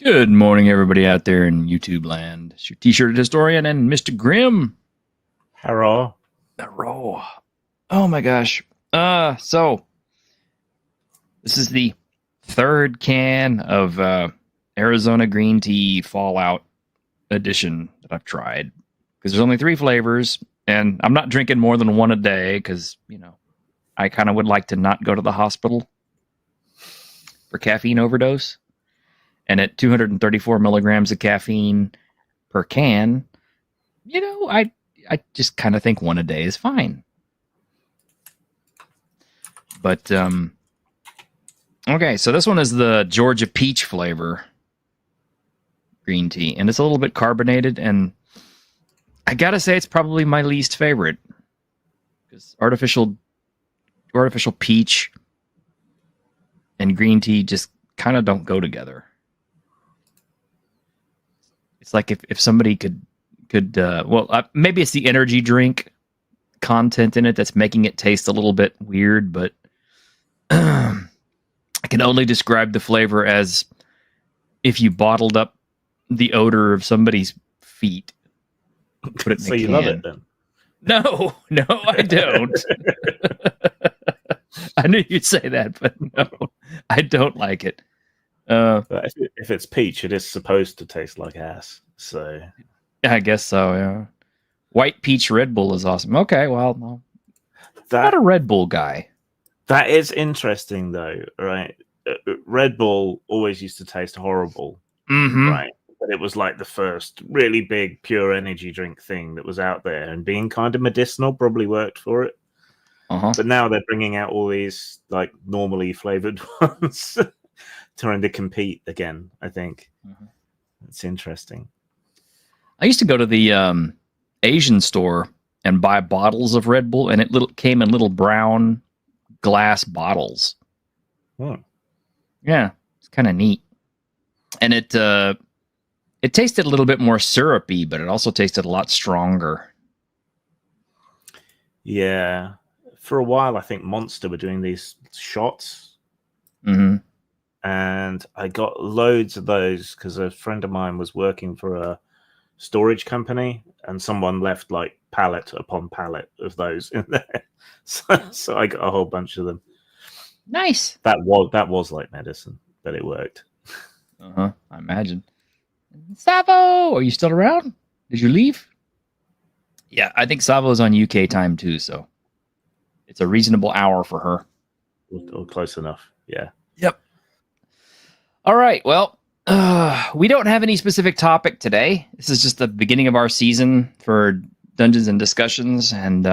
Good morning, everybody out there in YouTube land. It's your T-shirted historian and Mr. Grimm. Hello. Hello. Oh my gosh. So this is the third can of Arizona green tea Fallout edition that I've tried because there's only 3 flavors, and I'm not drinking more than one a day because I kind of would like to not go to the hospital for caffeine overdose. And at 234 milligrams of caffeine per can, I just kind of think one a day is fine. But, okay, so this one is the Georgia peach flavor green tea. And it's a little bit carbonated, and I gotta say it's probably my least favorite. Because artificial peach and green tea just kind of don't go together. It's like if somebody could maybe it's the energy drink content in it that's making it taste a little bit weird, but I can only describe the flavor as if you bottled up the odor of somebody's feet, put it in So a you can. love it then? No, I don't. I knew you'd say that, but no, I don't like it. But if it's peach, it is supposed to taste like ass. So I guess so, yeah. White peach Red Bull is awesome. Okay, well, no, I'm not that a Red Bull guy. that is interesting, though, right? Red Bull always used to taste horrible, Mm-hmm. right? But it was like the first really big pure energy drink thing that was out there, and being kind of medicinal probably worked for it. Uh-huh. But now they're bringing out all these like normally flavored ones, trying to compete again. I think it's interesting. I used to go to the Asian store and buy bottles of Red Bull, and it came in little brown glass bottles. Hmm. Yeah, it's kind of neat. And it tasted a little bit more syrupy, but it also tasted a lot stronger. Yeah. For a while, I think Monster were doing these shots, Mm-hmm. and I got loads of those because a friend of mine was working for a storage company, and someone left like pallet upon pallet of those in there. So I got a whole bunch of them. Nice. That was like medicine, but it worked. Uh-huh. I imagine. Savo, are you still around? Did you leave? Yeah, I think Savo is on UK time too, so it's a reasonable hour for her. Or close enough. Yeah. Yep. All right. Well, we don't have any specific topic today. This is just the beginning of our season for Dungeons and Discussions, and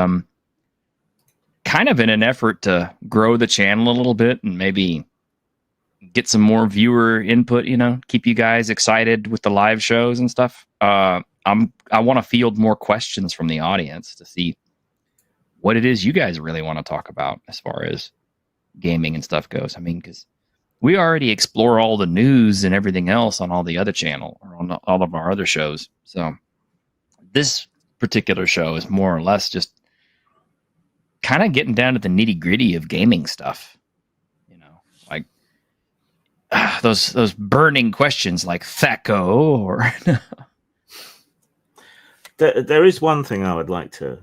kind of in an effort to grow the channel a little bit and maybe get some more viewer input. Keep you guys excited with the live shows and stuff. I want to field more questions from the audience to see what it is you guys really want to talk about as far as gaming and stuff goes. I mean, because we already explore all the news and everything else on all the other channel or on all of our other shows. So this particular show is more or less just kind of getting down to the nitty gritty of gaming stuff. Like those burning questions like Thaco or There is one thing I would like to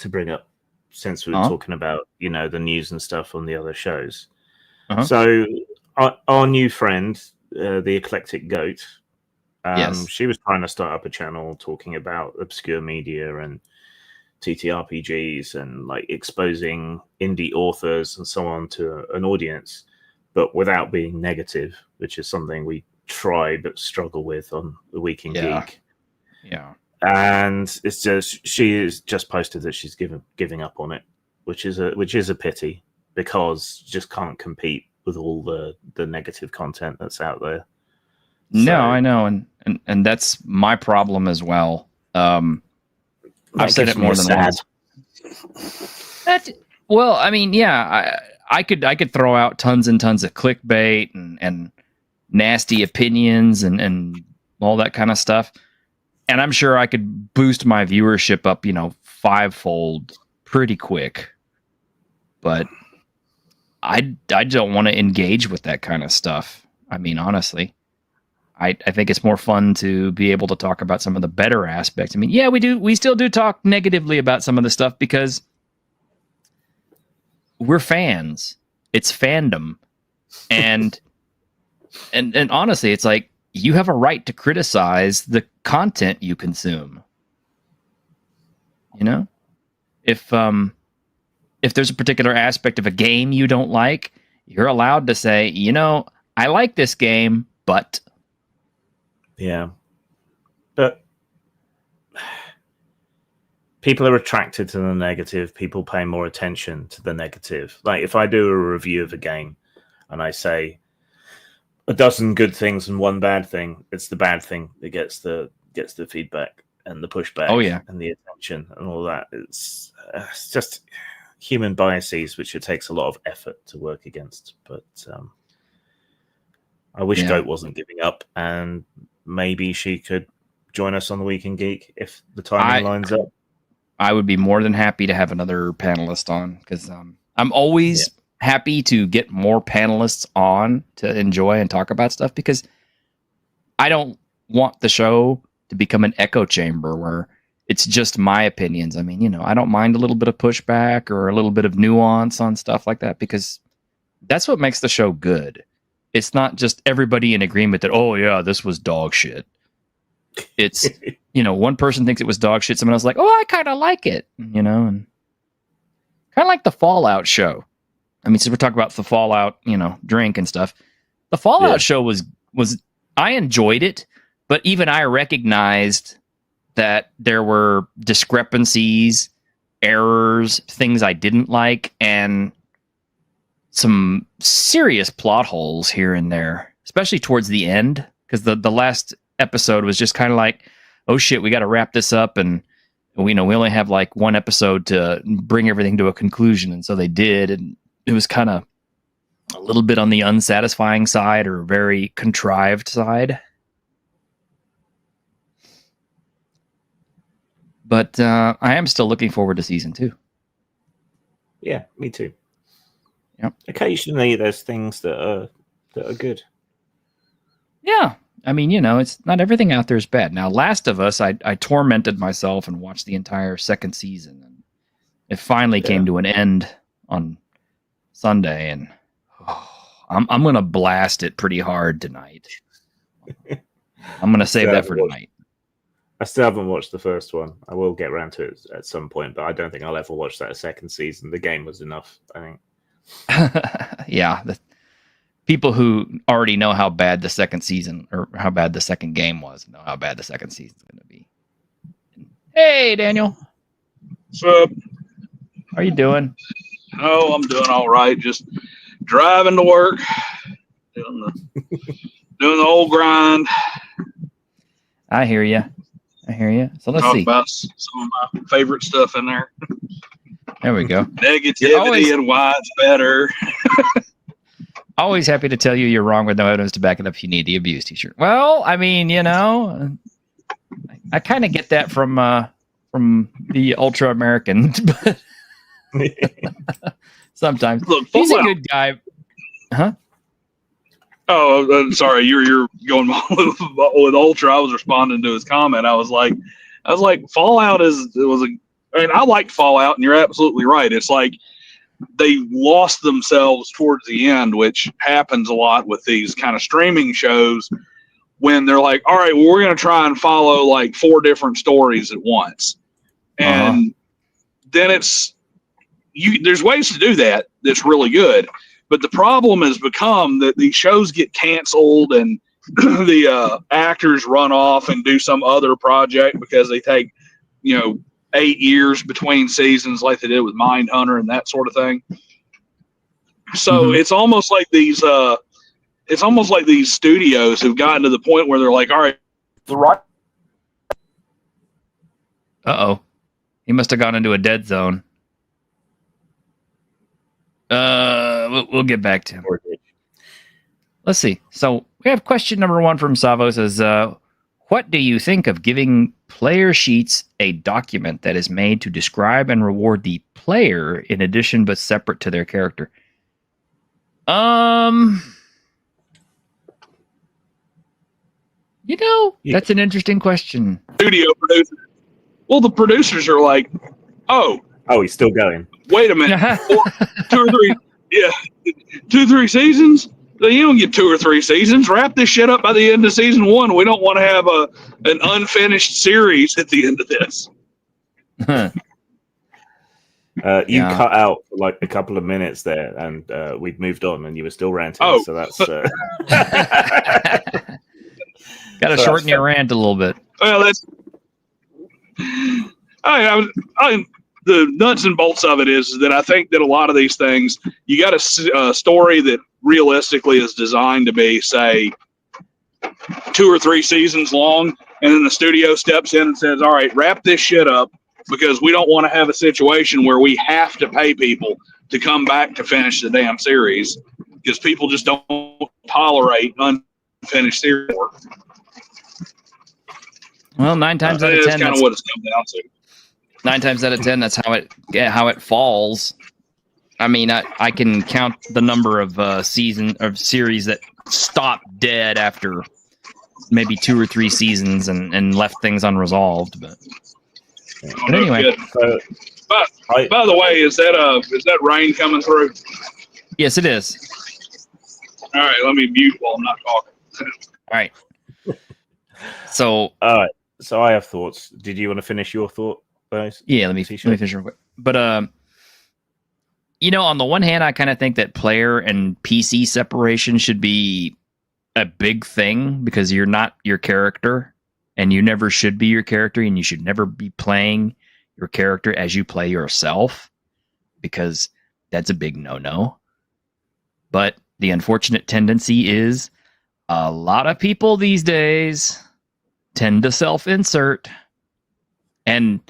bring up since we were talking about the news and stuff on the other shows. So our new friend, the Eclectic Goat, yes. she was trying to start up a channel talking about obscure media and TTRPGs and like exposing indie authors and so on to an audience, but without being negative, which is something we try but struggle with on the Week in Geek. Yeah. And it's just she has just posted that she's giving up on it, which is a pity because you just can't compete with all the negative content that's out there. No, I know, and that's my problem as well. I've said it more than once. Well, I mean, yeah, I could throw out tons and tons of clickbait and nasty opinions and all that kind of stuff. And I'm sure I could boost my viewership up, 5-fold pretty quick. But I don't want to engage with that kind of stuff. I mean, honestly, I think it's more fun to be able to talk about some of the better aspects. I mean, yeah, we still do talk negatively about some of the stuff because we're fans. It's fandom. And honestly, it's like you have a right to criticize the content you consume. You know? If there's a particular aspect of a game you don't like, you're allowed to say, you know, I like this game, but yeah. But people are attracted to the negative. People pay more attention to the negative. Like if I do a review of a game and I say a dozen good things and one bad thing, it's the bad thing that gets the feedback and the pushback. Oh, yeah. And the attention and all that. It's just human biases, which it takes a lot of effort to work against. But I wish Goat wasn't giving up, and maybe she could join us on the Weekend Geek if the timing lines up. I would be more than happy to have another panelist on, because I'm always happy to get more panelists on to enjoy and talk about stuff, because I don't want the show to become an echo chamber where it's just my opinions. I mean, you know, I don't mind a little bit of pushback or a little bit of nuance on stuff like that, because that's what makes the show good. It's not just everybody in agreement that, oh yeah, this was dog shit. It's, you know, one person thinks it was dog shit, someone else is like, oh, I kind of like it, you know, and kind of like the Fallout show. I mean, since we're talking about the Fallout, you know, drink and stuff, the Fallout show was I enjoyed it, but even I recognized that there were discrepancies, errors, things I didn't like, and some serious plot holes here and there, especially towards the end, because the last episode was just kind of like, oh shit, we got to wrap this up, and we only have like one episode to bring everything to a conclusion, and so they did, and it was kind of a little bit on the unsatisfying side or very contrived side. But I am still looking forward to season 2. Yeah, me too. Yep. Occasionally, there's things that are good. Yeah, I mean, you know, it's not everything out there is bad. Now, Last of Us, I tormented myself and watched the entire second season, and it finally came to an end on Sunday, and I'm gonna blast it pretty hard tonight. I'm gonna save that for tonight. I still haven't watched the first one. I will get around to it at some point, but I don't think I'll ever watch that second season. The game was enough, I think. Yeah, the people who already know how bad the second season or how bad the second game was know how bad the second season's going to be. Hey, Daniel. What's up? How are you doing? Oh, I'm doing all right. Just driving to work, doing the old grind. I hear you. So let's see. About some of my favorite stuff in there. There we go. Negativity and why it's better. Always happy to tell you you're wrong with no evidence to back it up if you need the abuse t-shirt. Well, I mean, you know, I kind of get that from the ultra American, but sometimes look, he's a good guy. Huh? Oh, sorry. You're going with Ultra. I was responding to his comment. I was like, Fallout I mean, I like Fallout, and you're absolutely right. It's like they lost themselves towards the end, which happens a lot with these kind of streaming shows when they're like, all right, well, we're going to try and follow like 4 different stories at once. And then there's ways to do that. That's really good. But the problem has become that these shows get canceled and the actors run off and do some other project because they take, 8 years between seasons like they did with Mindhunter and that sort of thing. So it's almost like these studios have gotten to the point where they're like, all right, the right. Uh-oh. He must have gone into a dead zone. We'll get back to him. Let's see. So we have question number 1 from Savo. Says, what do you think of giving player sheets a document that is made to describe and reward the player in addition but separate to their character? That's an interesting question. Studio producer. Well, the producers are like, oh, he's still going. wait a minute, 2 or 3, yeah, 2 or 3 seasons. You don't get 2 or 3 seasons. Wrap this shit up by the end of season 1. We don't want to have an unfinished series at the end of this. You cut out for like a couple of minutes there, and we'd moved on, and you were still ranting. Oh. So that's got to shorten your rant a little bit. Well, that's the nuts and bolts of it is that I think that a lot of these things, you got a story that realistically is designed to be, say, 2 or 3 seasons long, and then the studio steps in and says, all right, wrap this shit up, because we don't want to have a situation where we have to pay people to come back to finish the damn series, because people just don't tolerate unfinished series work. Well, 9 times out of 10, that's kind of what it's come down to. 9 times out of 10, that's how it falls. I mean, I can count the number of series that stop dead after maybe 2 or 3 seasons and left things unresolved. But anyway, by the way, is that rain coming through? Yes, it is. All right, let me mute while I'm not talking. All right. So, all right. So I have thoughts. Did you want to finish your thought, guys? Yeah, let me finish real quick. But on the one hand, I kind of think that player and PC separation should be a big thing, because you're not your character, and you never should be your character, and you should never be playing your character as you play yourself, because that's a big no-no. But the unfortunate tendency is a lot of people these days tend to self-insert, and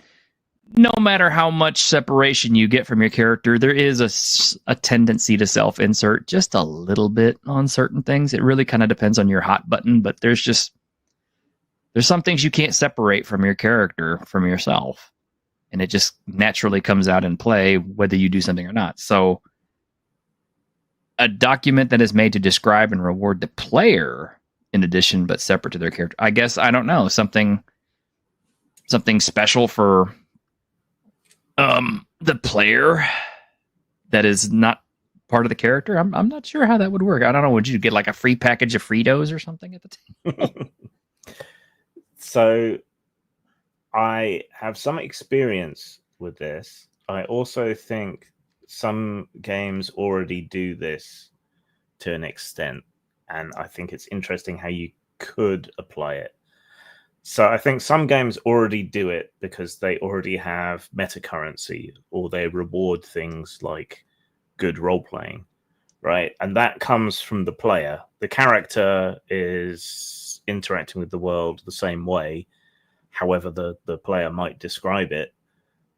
no matter how much separation you get from your character, there is a tendency to self-insert just a little bit on certain things. It really kind of depends on your hot button, but there's some things you can't separate from your character from yourself, and it just naturally comes out in play whether you do something or not. So a document that is made to describe and reward the player in addition but separate to their character, I guess, I don't know, something special for the player that is not part of the character. I'm not sure how that would work. I don't know. Would you get like a free package of Fritos or something at the time? So I have some experience with this. I also think some games already do this to an extent, and I think it's interesting how you could apply it. So I think some games already do it because they already have meta currency, or they reward things like good role playing, right? And that comes from the player. The character is interacting with the world the same way, however the player might describe it.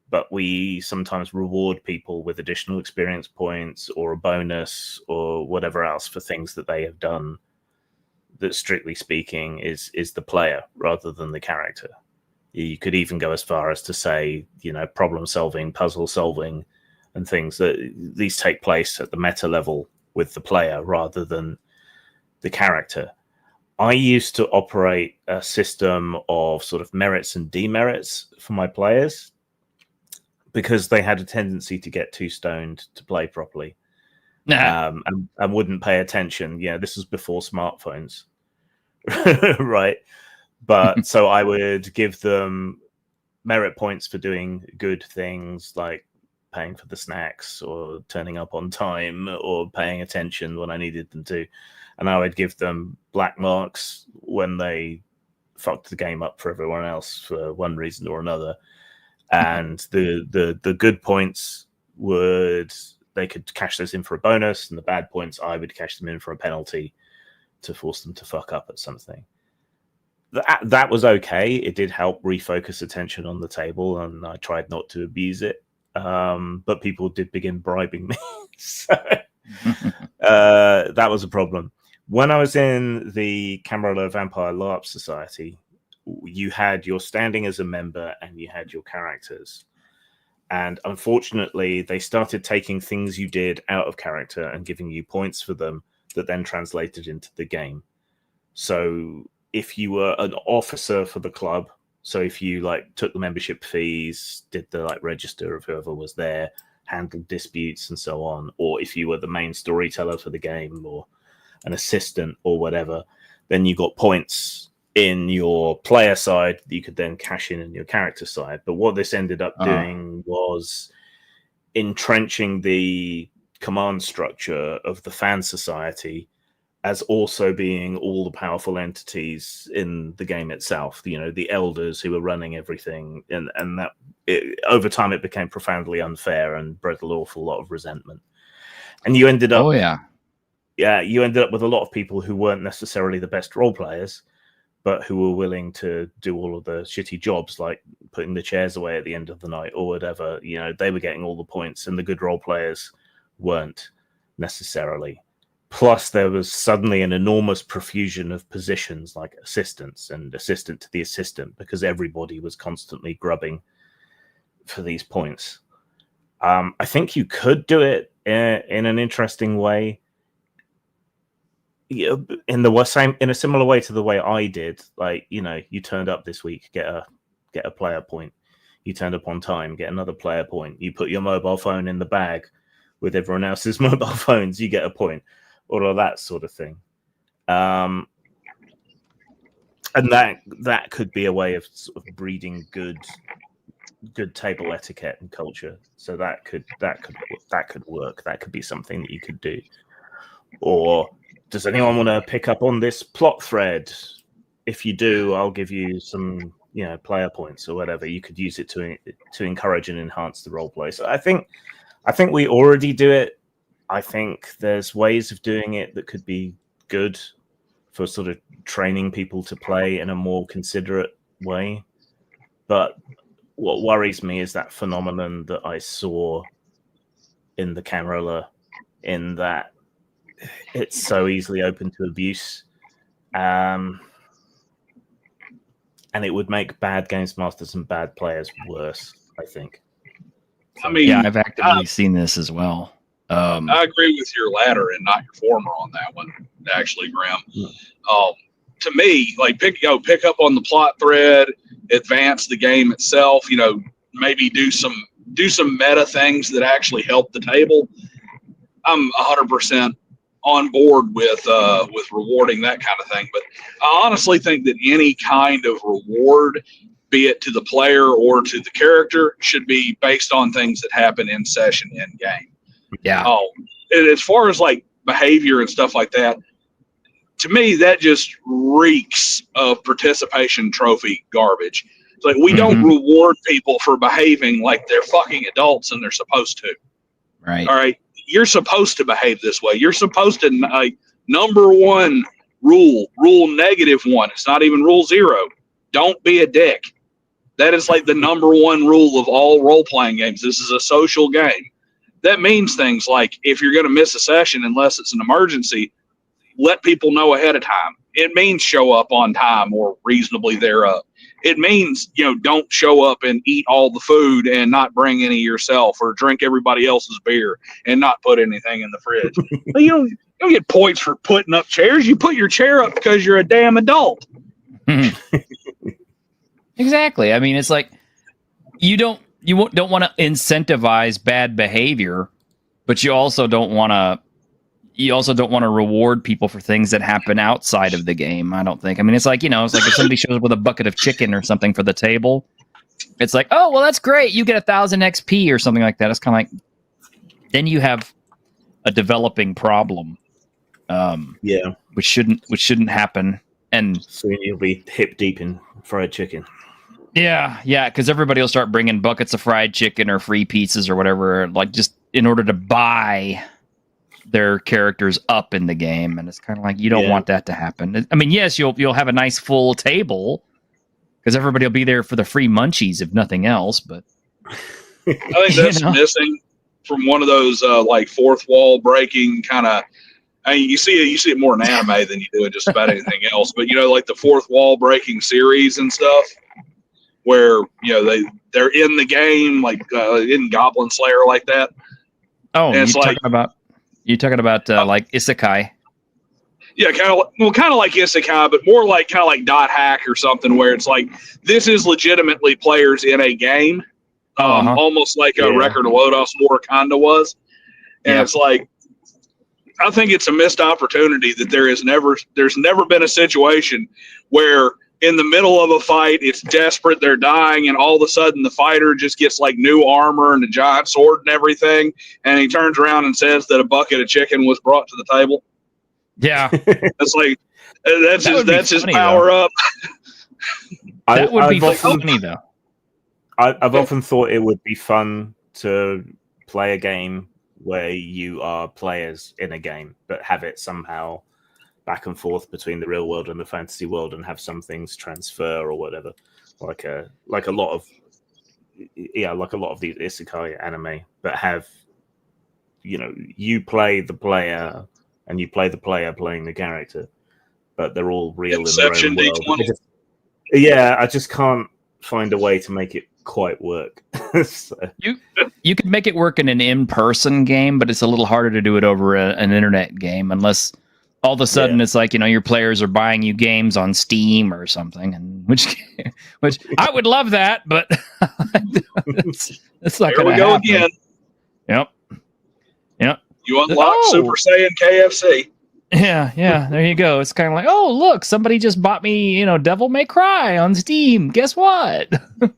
But we sometimes reward people with additional experience points or a bonus or whatever else for things that they have done that, strictly speaking, is the player rather than the character. You could even go as far as to say, problem solving, puzzle solving, and things that these take place at the meta level with the player rather than the character. I used to operate a system of sort of merits and demerits for my players because they had a tendency to get too stoned to play properly. And wouldn't pay attention. This was before smartphones, right? But so I would give them merit points for doing good things, like paying for the snacks or turning up on time or paying attention when I needed them to. And I would give them black marks when they fucked the game up for everyone else for one reason or another. And the good points they could cash those in for a bonus, and the bad points, I would cash them in for a penalty to force them to fuck up at something. That was okay. It did help refocus attention on the table, and I tried not to abuse it. But people did begin bribing me. So that was a problem. When I was in the Camarilla Vampire LARP Society, you had your standing as a member and you had your characters. And unfortunately, they started taking things you did out of character and giving you points for them that then translated into the game. So if you were an officer for the club, so if you like took the membership fees, did the like register of whoever was there, handled disputes and so on, or if you were the main storyteller for the game or an assistant or whatever, then you got points in your player side that you could then cash in your character side. But what this ended up doing was entrenching the command structure of the fan society as also being all the powerful entities in the game itself, you know, the elders who were running everything. And that over time it became profoundly unfair and bred an awful lot of resentment. And you ended up, you ended up with a lot of people who weren't necessarily the best role players, but who were willing to do all of the shitty jobs, like putting the chairs away at the end of the night or whatever. You know, they were getting all the points and the good role players weren't necessarily. Plus, there was suddenly an enormous profusion of positions like assistants and assistant to the assistant because everybody was constantly grubbing for these points. I think you could do it in an interesting way, in a similar way to the way I did. Like, you know, you turned up this week, get a player point. You turned up on time, get another player point. You put your mobile phone in the bag with everyone else's mobile phones, you get a point. All of that sort of thing. And that could be a way of sort of breeding good table etiquette and culture. So that could work. That could be something that you could do. Or does anyone want to pick up on this plot thread? If you do, I'll give you some, you know, player points or whatever. You could use it to encourage and enhance the role play. So I think we already do it. I think there's ways of doing it that could be good for sort of training people to play in a more considerate way. But what worries me is that phenomenon that I saw in the Camarilla, in that it's so easily open to abuse. And it would make bad games masters and bad players worse, I think. I mean, yeah, I've actively seen this as well. I agree with your latter and not your former on that one, actually, Graham. To me, like pick up on the plot thread, advance the game itself. You know, maybe do some meta things that actually help the table. I'm 100% on board with rewarding that kind of thing. But I honestly think that any kind of reward, be it to the player or to the character, should be based on things that happen in session, in game. Yeah. And as far as like behavior and stuff like that, to me, that just reeks of participation trophy garbage. It's like we don't reward people for behaving like they're fucking adults and they're supposed to. Right. All right. You're supposed to behave this way. You're supposed to, number one rule -1. It's not even rule 0. Don't be a dick. That is like the number one rule of all role-playing games. This is a social game. That means things like if you're going to miss a session, unless it's an emergency, let people know ahead of time. It means show up on time or reasonably thereof. It means, you know, don't show up and eat all the food and not bring any yourself, or drink everybody else's beer and not put anything in the fridge. But you don't get points for putting up chairs. You put your chair up because you're a damn adult. Exactly. I mean, it's like you don't want to incentivize bad behavior, but you also don't want to reward people for things that happen outside of the game. I don't think. I mean, it's like, you know, it's like if somebody shows up with a bucket of chicken or something for the table, it's like, oh, well, that's great. You get 1,000 XP or something like that. It's kind of like, then you have a developing problem. Which shouldn't happen. And soon you'll be hip deep in fried chicken. Yeah, because everybody will start bringing buckets of fried chicken or free pizzas or whatever, like just in order to buy their characters up in the game. And it's kind of like, you don't want that to happen. I mean, yes, you'll have a nice full table because everybody will be there for the free munchies, if nothing else. But I think that's missing from one of those like fourth wall breaking kind of. I mean, you see it more in anime than you do in just about anything else. But you know, like the fourth wall breaking series and stuff, where you know they're in the game, like in Goblin Slayer, like that. Oh, you're talking about like isekai. Yeah, kind of like Isekai, but more like kind of like Dot Hack or something, where it's like this is legitimately players in a game, almost like a Record of Lodos War kind of was, and it's like I think it's a missed opportunity that there's never been a situation where in the middle of a fight it's desperate, they're dying, and all of a sudden the fighter just gets like new armor and a giant sword and everything, and he turns around and says that a bucket of chicken was brought to the table. Yeah, it's like that's his power up. That would be funny though. I've often thought it would be fun to play a game where you are players in a game, but have it somehow back and forth between the real world and the fantasy world, and have some things transfer or whatever, like a lot of these isekai anime, but have you play the player and you play the player playing the character, but they're all real Inception in their own world. I just can't find a way to make it quite work. So. You could make it work in an in-person game, but it's a little harder to do it over an internet game, unless all of a sudden it's like, your players are buying you games on Steam or something, and which I would love that, but it's not going to happen. Here we go again. Yep. You unlock Super Saiyan KFC. Yeah, there you go. It's kind of like, oh, look, somebody just bought me, Devil May Cry on Steam. Guess what? No,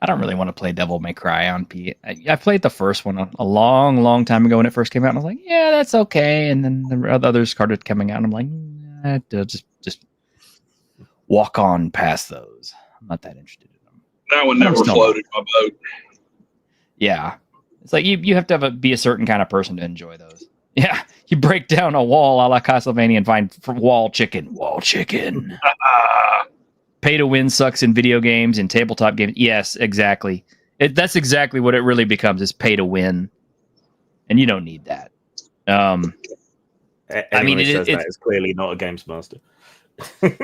I don't really want to play Devil May Cry on P. I played the first one a long, long time ago when it first came out, and I was like, yeah, that's okay. And then the others started coming out, and I'm like, just walk on past those. I'm not that interested in them. That one never floated my boat. Yeah. It's like you have to be a certain kind of person to enjoy those. Yeah, you break down a wall a la Castlevania and find wall chicken. Pay to win sucks in video games and tabletop games. Yes, exactly. That's exactly what it really becomes, is pay to win. And you don't need that. It's clearly not a games master.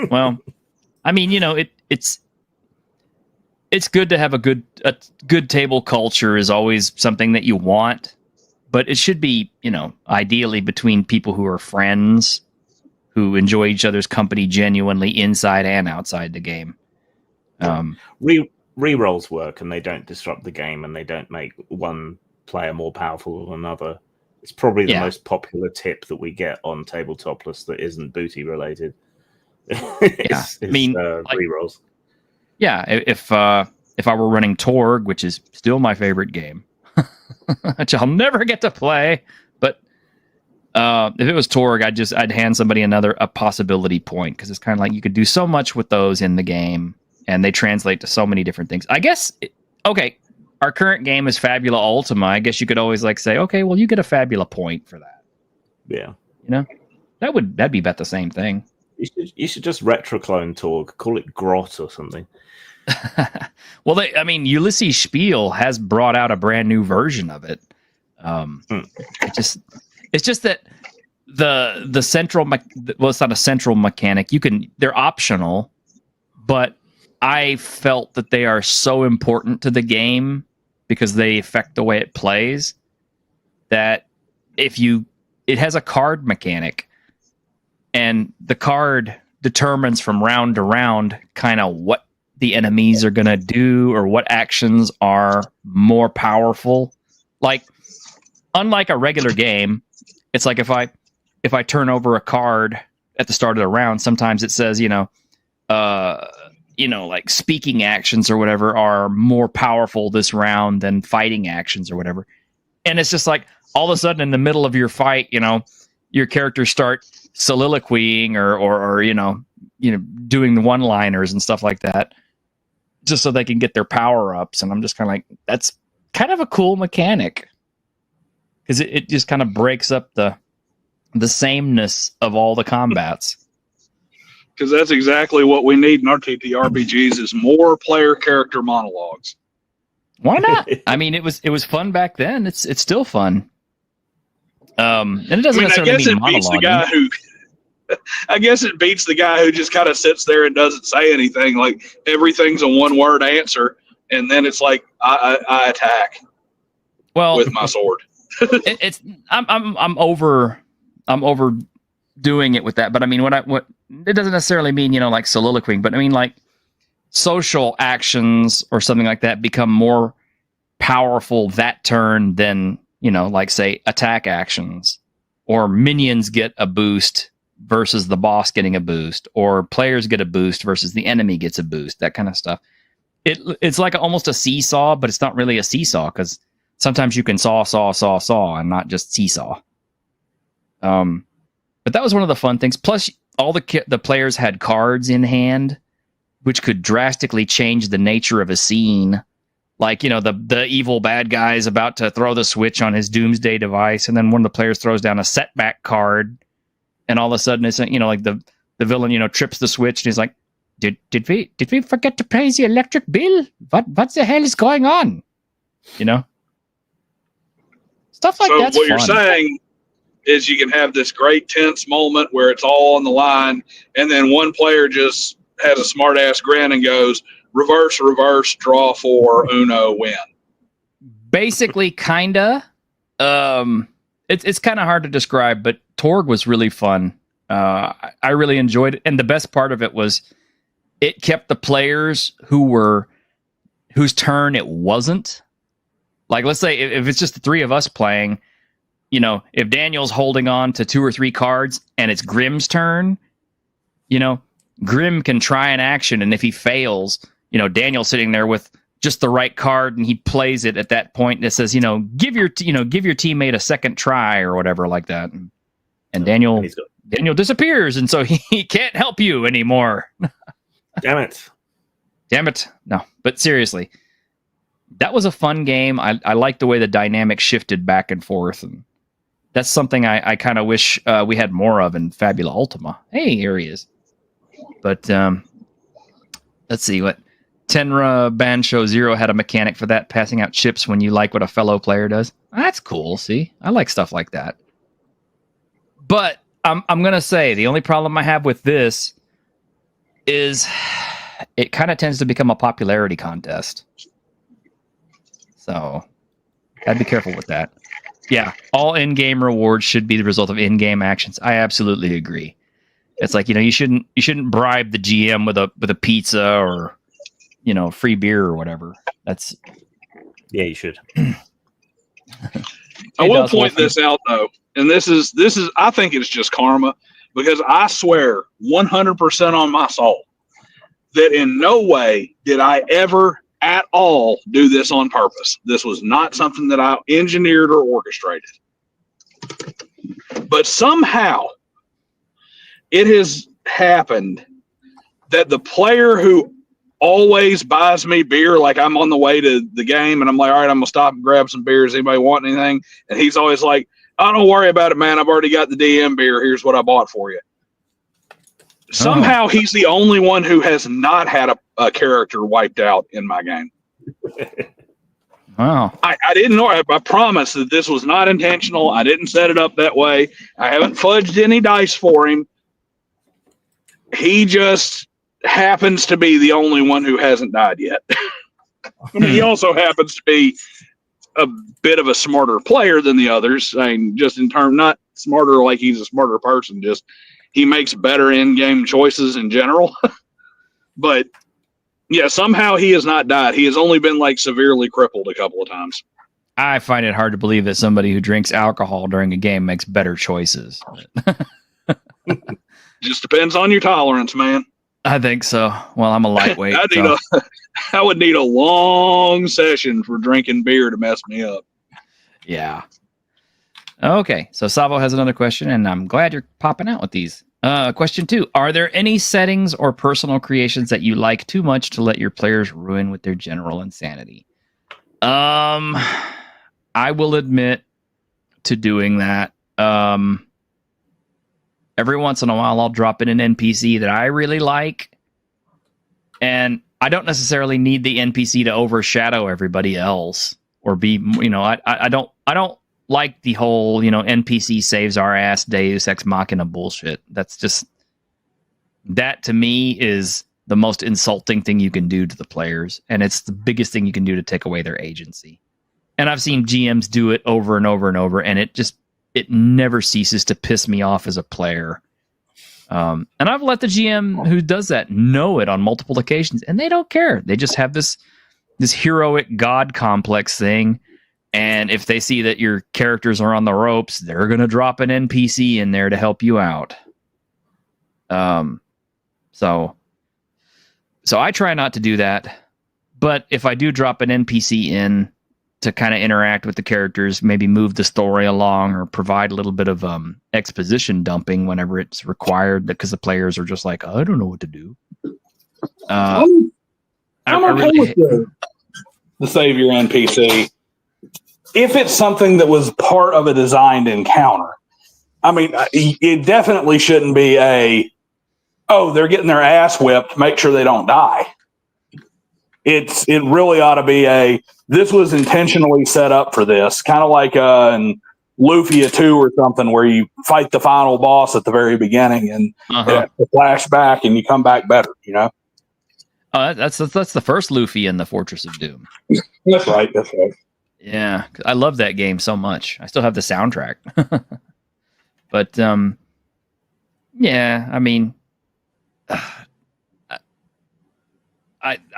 Well, it's good to have a good table culture is always something that you want, but it should be, ideally between people who are friends, who enjoy each other's company genuinely inside and outside the game. Rerolls work, and they don't disrupt the game, and they don't make one player more powerful than another. It's probably the most popular tip that we get on Tabletopless that isn't booty related. Rerolls. Yeah, if I were running Torg, which is still my favorite game, which I'll never get to play, but if it was Torg, I'd hand somebody a possibility point, because it's kind of like you could do so much with those in the game, and they translate to so many different things. I guess, our current game is Fabula Ultima. I guess you could always say, okay, well, you get a Fabula point for that. Yeah, that'd be about the same thing. You should just retroclone Torg, call it Grot or something. Well, Ulysses Spiel has brought out a brand new version of it. It's just that the central, it's not a central mechanic. They're optional, but I felt that they are so important to the game because they affect the way it plays, that it has a card mechanic, and the card determines from round to round kind of what the enemies are going to do or what actions are more powerful. Like, unlike a regular game, it's like if I turn over a card at the start of the round, sometimes it says, like speaking actions or whatever are more powerful this round than fighting actions or whatever. And it's just like all of a sudden in the middle of your fight, your characters start soliloquying or doing the one-liners and stuff like that, just so they can get their power-ups. And I'm just kind of like, that's kind of a cool mechanic, because it just kind of breaks up the sameness of all the combats. Because that's exactly what we need in our TTRPGs is more player character monologues. Why not? It was fun back then. It's still fun. And it doesn't necessarily mean monologuing. I guess it beats the guy who just kind of sits there and doesn't say anything. Like, everything's a one-word answer, and then it's like, I attack with my sword. I'm over I'm overdoing it with that, but I mean, what it doesn't necessarily mean, like soliloquying, but I mean, like social actions or something like that become more powerful that turn than, like say attack actions, or minions get a boost versus the boss getting a boost, or players get a boost versus the enemy gets a boost, that kind of stuff. It's like almost a seesaw, but it's not really a seesaw, because sometimes you can saw and not just seesaw. But that was one of the fun things. Plus, all the players had cards in hand, which could drastically change the nature of a scene. Like, the evil bad guy is about to throw the switch on his doomsday device, and then one of the players throws down a setback card, and all of a sudden it's, like the villain, trips the switch, and he's like, Did we forget to pay the electric bill? What the hell is going on? Stuff like that. So what you're saying is you can have this great tense moment where it's all on the line, and then one player just has a smart ass grin and goes, reverse, draw 4, Uno, win. Basically, kinda. It's kind of hard to describe, but Torg was really fun. I really enjoyed it, and the best part of it was it kept the players whose turn it wasn't. Like, let's say if it's just the three of us playing, if Daniel's holding on to 2 or 3 cards and it's Grimm's turn, Grimm can try an action, and if he fails, Daniel's sitting there with just the right card, and he plays it at that point, and it says, give your teammate a second try or whatever like that, and Daniel disappears, and so he can't help you anymore. Damn it. No, but seriously, that was a fun game. I like the way the dynamic shifted back and forth, and that's something I kind of wish we had more of in Fabula Ultima. Hey, here he is. But let's see what Tenra Bansho Zero had a mechanic for that, passing out chips when you like what a fellow player does. That's cool. See, I like stuff like that. But I'm gonna say the only problem I have with this is it kind of tends to become a popularity contest. So I'd be careful with that. Yeah, all in-game rewards should be the result of in-game actions. I absolutely agree. It's like, you shouldn't bribe the GM with a pizza or free beer or whatever. Yeah, you should. I will point this out though, and this is I think it's just karma, because I swear 100% on my soul that in no way did I ever at all do this on purpose. This was not something that I engineered or orchestrated. But somehow it has happened that the player who always buys me beer, like I'm on the way to the game and I'm like, all right, I'm gonna stop and grab some beers. Anybody want anything? And he's always like, oh, don't worry about it, man. I've already got the DM beer. Here's what I bought for you. Somehow he's the only one who has not had a character wiped out in my game. Wow. I didn't know. I promise that this was not intentional. I didn't set it up that way. I haven't fudged any dice for him. He just happens to be the only one who hasn't died yet. I mean, he also happens to be a bit of a smarter player than the others. I mean, just in terms, not smarter like he's a smarter person, just he makes better in-game choices in general. But yeah, somehow he has not died. He has only been like severely crippled a couple of times. I find it hard to believe that somebody who drinks alcohol during a game makes better choices. Just depends on your tolerance, man. I think so. Well, I'm a lightweight. I would need a long session for drinking beer to mess me up. Yeah. Okay, so Savo has another question, and I'm glad you're popping out with these. Question 2. Are there any settings or personal creations that you like too much to let your players ruin with their general insanity? I will admit to doing that. Every once in a while, I'll drop in an NPC that I really like, and I don't necessarily need the NPC to overshadow everybody else or be, I don't like the whole, NPC saves our ass Deus Ex Machina bullshit. That to me is the most insulting thing you can do to the players, and it's the biggest thing you can do to take away their agency. And I've seen GMs do it over and over and over, and it it never ceases to piss me off as a player. And I've let the GM who does that know it on multiple occasions, and they don't care. They just have this heroic god complex thing. And if they see that your characters are on the ropes, they're going to drop an NPC in there to help you out. So I try not to do that. But if I do drop an NPC in to kind of interact with the characters, maybe move the story along or provide a little bit of exposition dumping whenever it's required, because the players are just like, I don't know what to do. I'm okay with the save your NPC if it's something that was part of a designed encounter. I mean, it definitely shouldn't be they're getting their ass whipped, make sure they don't die. It really ought to be this was intentionally set up for this, kind of like in Lufia 2 or something, where you fight the final boss at the very beginning and flash back and you come back better, you know? That's the first Lufia in the Fortress of Doom. That's right. Yeah, I love that game so much. I still have the soundtrack. But yeah, I mean,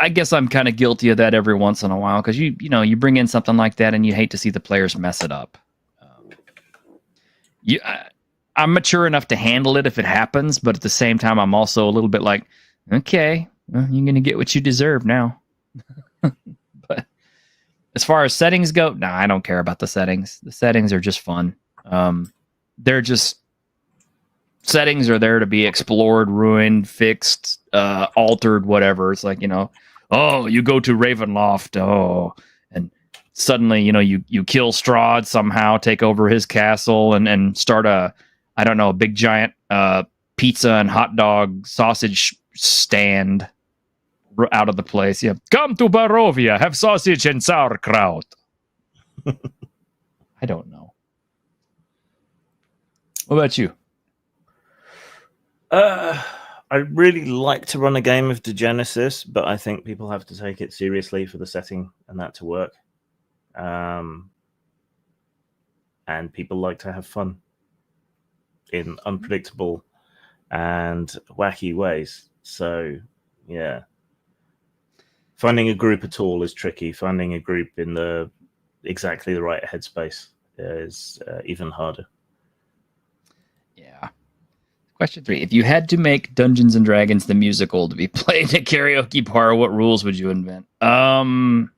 I guess I'm kind of guilty of that every once in a while, because you bring in something like that and you hate to see the players mess it up. I'm mature enough to handle it if it happens, but at the same time, I'm also a little bit like, okay, well, you're going to get what you deserve now. But as far as settings go, I don't care about the settings. The settings are just fun. They're just settings are there to be explored, ruined, fixed, altered, whatever. It's like, you go to Ravenloft, and suddenly, you kill Strahd somehow, take over his castle and start a big giant pizza and hot dog sausage stand out of the place. Yeah. Come to Barovia, have sausage and sauerkraut. I don't know. What about you? I really like to run a game of Degenesis, but I think people have to take it seriously for the setting and that to work. And people like to have fun in unpredictable and wacky ways. So, yeah. Finding a group at all is tricky. Finding a group in exactly the right headspace is even harder. Yeah. Question 3. If you had to make Dungeons and Dragons the musical to be played at a karaoke bar, what rules would you invent? Damn.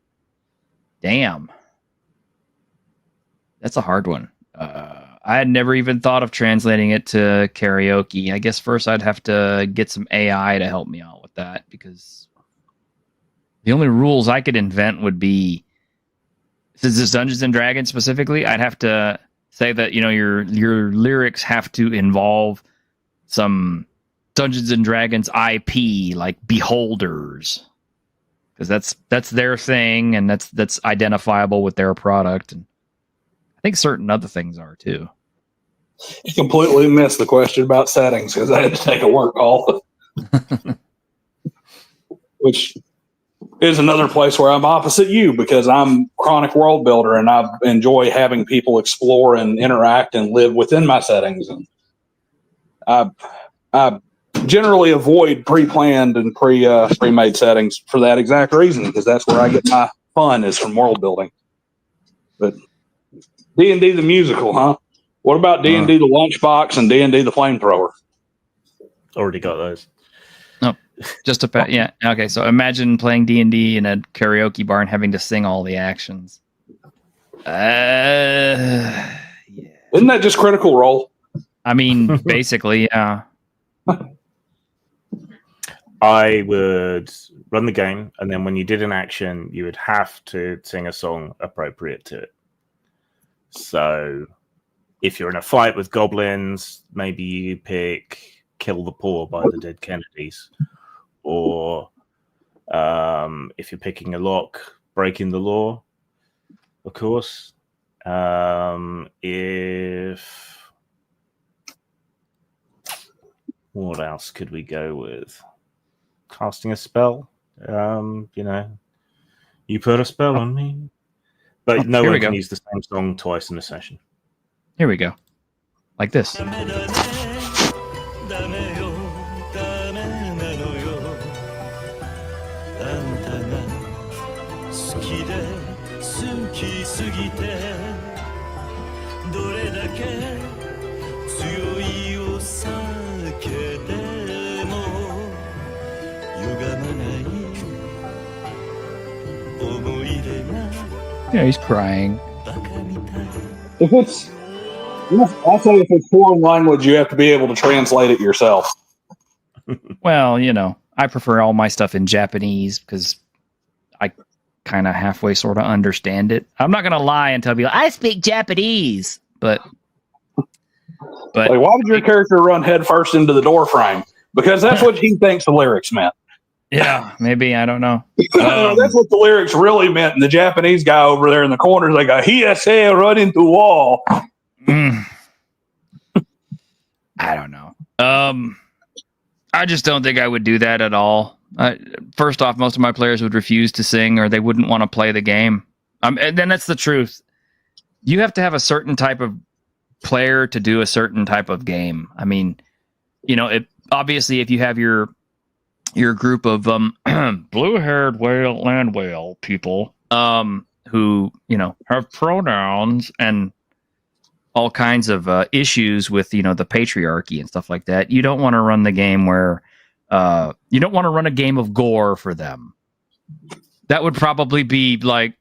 That's a hard one. I had never even thought of translating it to karaoke. I guess first I'd have to get some AI to help me out with that, because the only rules I could invent would be, since it's Dungeons and Dragons specifically, I'd have to say that, your lyrics have to involve some Dungeons and Dragons IP, like Beholders, because that's their thing, and that's identifiable with their product. And I think certain other things are too. You completely missed the question about settings, because I had to take a work call, which is another place where I'm opposite you, because I'm chronic world builder and I enjoy having people explore and interact and live within my settings. And I generally avoid pre-planned and pre-made settings for that exact reason, because that's where I get my fun, is from world building. But D&D the musical, huh? What about D&D the lunchbox and D&D the flamethrower? Already got those. Oh, just yeah. Okay, so imagine playing D&D in a karaoke bar and having to sing all the actions. Yeah. Isn't that just Critical Role? I mean, basically, yeah. I would run the game, and then when you did an action, you would have to sing a song appropriate to it. So if you're in a fight with goblins, maybe you pick Kill the Poor by the Dead Kennedys. Or if you're picking a lock, Breaking the Law, of course. What else could we go with? Casting a spell. You put a spell on me. But no one can use the same song twice in a session. Here we go. like this. Yeah, he's crying. If it's, I'll say if it's foreign language, you have to be able to translate it yourself. Well, I prefer all my stuff in Japanese because I kind of halfway sort of understand it. I'm not going to lie and tell people I speak Japanese, but Like, why did your character run headfirst into the door frame? Because that's what he thinks the lyrics meant. yeah, maybe, I don't know. That's what the lyrics really meant. And the Japanese guy over there in the corner is like, he say run into wall. I don't know. I just don't think I would do that at all. First off, most of my players would refuse to sing or they wouldn't want to play the game. And then that's the truth. You have to have a certain type of player to do a certain type of game. I mean, obviously if you have your group of blue-haired whale land whale people who, have pronouns and all kinds of issues with, the patriarchy and stuff like that. You don't want to run the game where you don't want to run a game of gore for them. That would probably be like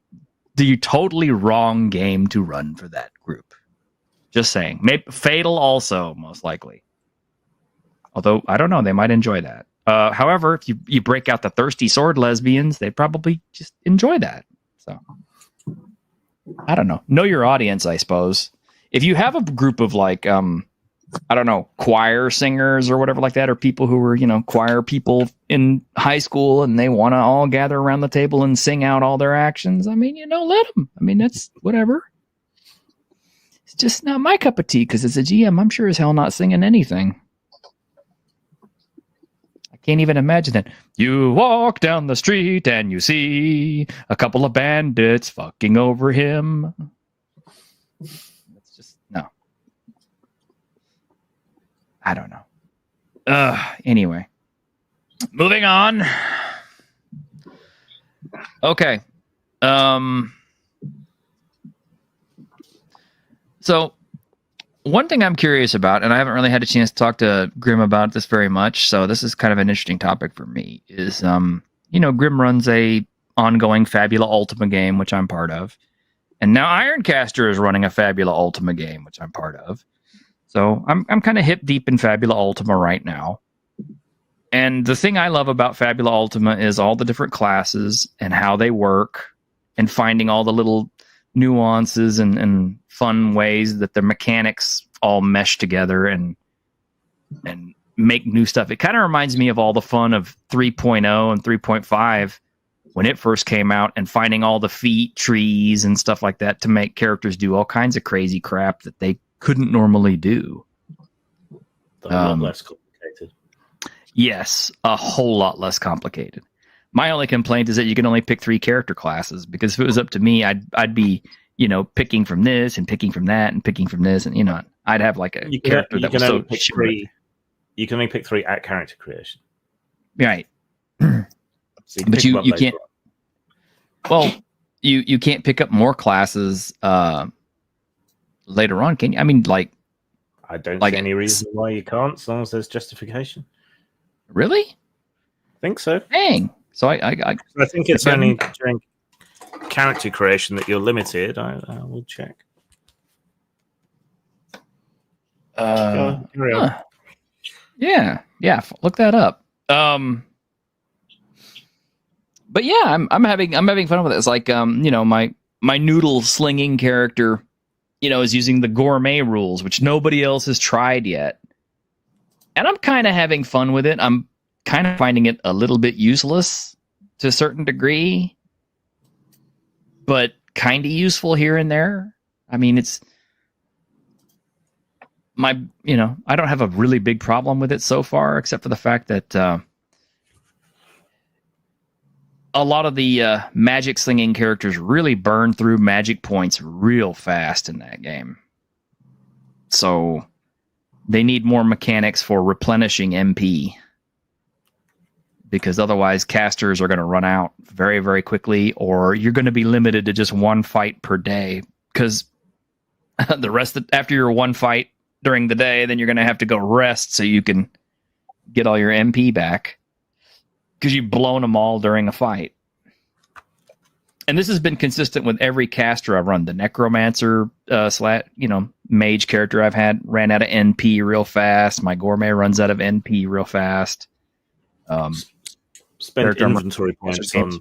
the totally wrong game to run for that group. Just saying. Maybe Fatal also, most likely. Although, I don't know, they might enjoy that. However, if you break out the thirsty sword lesbians, they probably just enjoy that. So, I don't know. Know your audience, I suppose. If you have a group of like, I don't know, choir singers or whatever like that, or people who were, choir people in high school and they want to all gather around the table and sing out all their actions, I mean, let them. I mean, that's whatever. It's just not my cup of tea because as a GM, I'm sure as hell not singing anything. I can't even imagine it. You walk down the street and you see a couple of bandits fucking over him. No. I don't know. Anyway. Moving on. Okay. So one thing I'm curious about, and I haven't really had a chance to talk to Grim about this very much, so this is kind of an interesting topic for me, is, Grim runs a ongoing Fabula Ultima game, which I'm part of. And now Ironcaster is running a Fabula Ultima game, which I'm part of. So I'm kind of hip deep in Fabula Ultima right now. And the thing I love about Fabula Ultima is all the different classes and how they work and finding all the little nuances and fun ways that the mechanics all mesh together and make new stuff. It kind of reminds me of all the fun of 3.0 and 3.5 when it first came out and finding all the feat trees and stuff like that to make characters do all kinds of crazy crap that they couldn't normally do. A lot less complicated. Yes, a whole lot less complicated. My only complaint is that you can only pick 3 character classes, because if it was up to me, I'd be, picking from this and picking from that and picking from this, and I'd have like a character that was so short. You can only pick 3 at character creation. Right. So but you can't. Well, you can't pick up more classes later on, can you? I mean, like, I don't see any reason why you can't, as long as there's justification. Really? I think so. Dang. So I think it's only during character creation that you're limited. I will check. Yeah. Look that up. But yeah, I'm having fun with it. It's like my noodle slinging character, is using the gourmet rules, which nobody else has tried yet. And I'm kind of having fun with it. I'm kind of finding it a little bit useless to a certain degree, but kind of useful here and there. I mean, it's I don't have a really big problem with it so far, except for the fact that a lot of the magic slinging characters really burn through magic points real fast in that game. So they need more mechanics for replenishing MP. Because otherwise casters are going to run out very, very quickly, or you're going to be limited to just one fight per day. Because the rest of, after your one fight during the day, then you're going to have to go rest so you can get all your MP back. Because you've blown them all during a fight. And this has been consistent with every caster I've run. The Necromancer, mage character I've had ran out of NP real fast. My Gourmet runs out of NP real fast. Spend inventory points on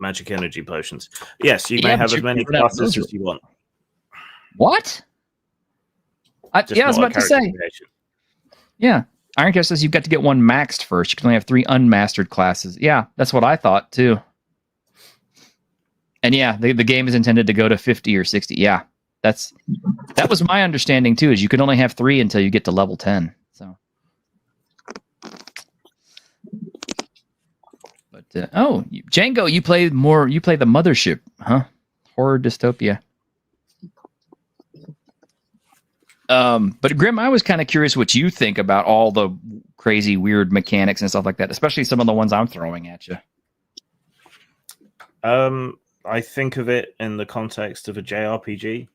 magic energy potions. Yes, you may have as many classes as you want. What? I was about to say. Yeah. Ironcast says you've got to get one maxed first. You can only have 3 unmastered classes. Yeah, that's what I thought too. And yeah, the game is intended to go to 50 or 60. Yeah, that was my understanding too, is you can only have 3 until you get to level 10. So. But Django, you play the Mothership, huh? Horror dystopia. But Grim, I was kind of curious what you think about all the crazy, weird mechanics and stuff like that, especially some of the ones I'm throwing at you. I think of it in the context of a JRPG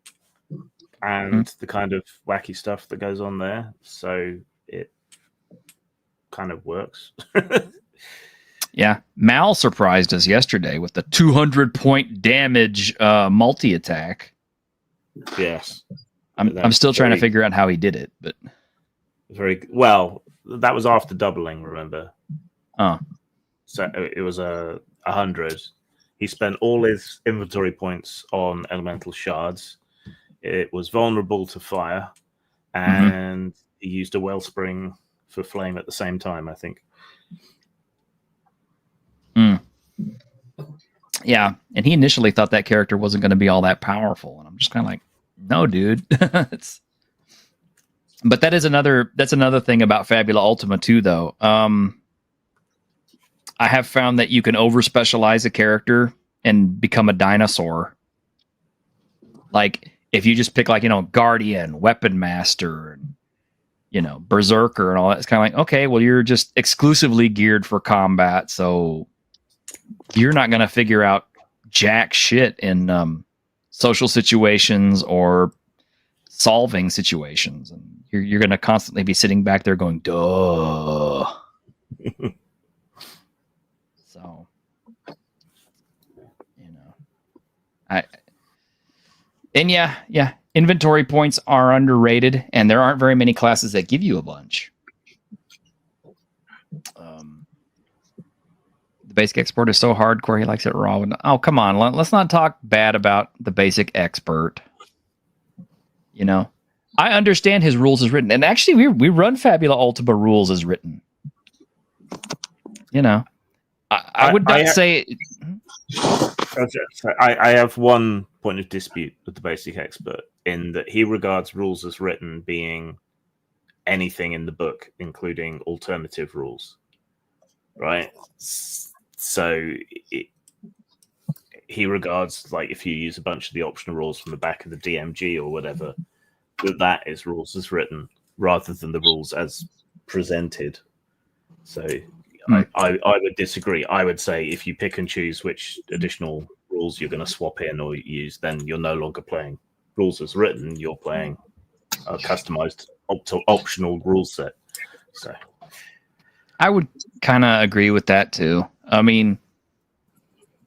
and the kind of wacky stuff that goes on there. So it kind of works. Yeah. Mal surprised us yesterday with the 200-point damage multi-attack. Yes. I'm still trying to figure out how he did it, but very well. That was after doubling, remember? Oh, so it was 100. He spent all his inventory points on elemental shards. It was vulnerable to fire, and he used a wellspring for flame at the same time, I think. Yeah, and he initially thought that character wasn't going to be all that powerful, and I'm just kind of like, no, dude. But that's another thing about Fabula Ultima too, though. I have found that you can over-specialize a character and become a dinosaur. Like, if you just pick, Guardian, Weapon Master, and, Berserker and all that, it's kind of like, okay, well, you're just exclusively geared for combat, so you're not going to figure out jack shit in social situations or solving situations. And you're going to constantly be sitting back there going, duh. So, yeah, inventory points are underrated, and there aren't very many classes that give you a bunch. The basic expert is so hardcore, he likes it raw. Oh, come on, let's not talk bad about the basic expert. I understand his rules as written, and actually we run Fabula Ultima rules as written. I would not say. I have one point of dispute with the basic expert in that he regards rules as written being anything in the book, including alternative rules. Right? So he regards, if you use a bunch of the optional rules from the back of the DMG or whatever, that is rules as written rather than the rules as presented. So I would disagree. I would say if you pick and choose which additional rules you're going to swap in or use, then you're no longer playing rules as written. You're playing a customized optional rule set. So I would kind of agree with that too. I mean,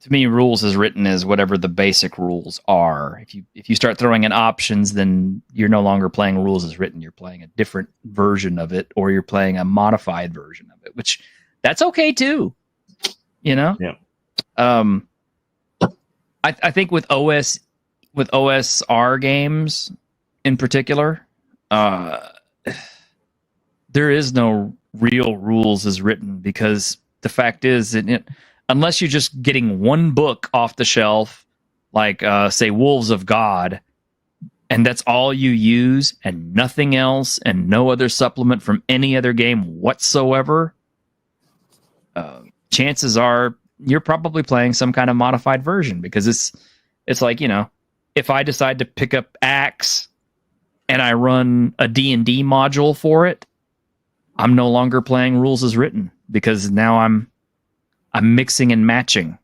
to me, rules as written is whatever the basic rules are. If you start throwing in options, then you're no longer playing rules as written. You're playing a different version of it, or you're playing a modified version of it, which that's okay too. Yeah. I think with OSR games in particular, there is no real rules as written, because the fact is that unless you're just getting one book off the shelf, like say Wolves of God, and that's all you use and nothing else and no other supplement from any other game whatsoever, chances are you're probably playing some kind of modified version, because it's like, if I decide to pick up Axe and I run a D&D module for it, I'm no longer playing rules as written because now I'm mixing and matching.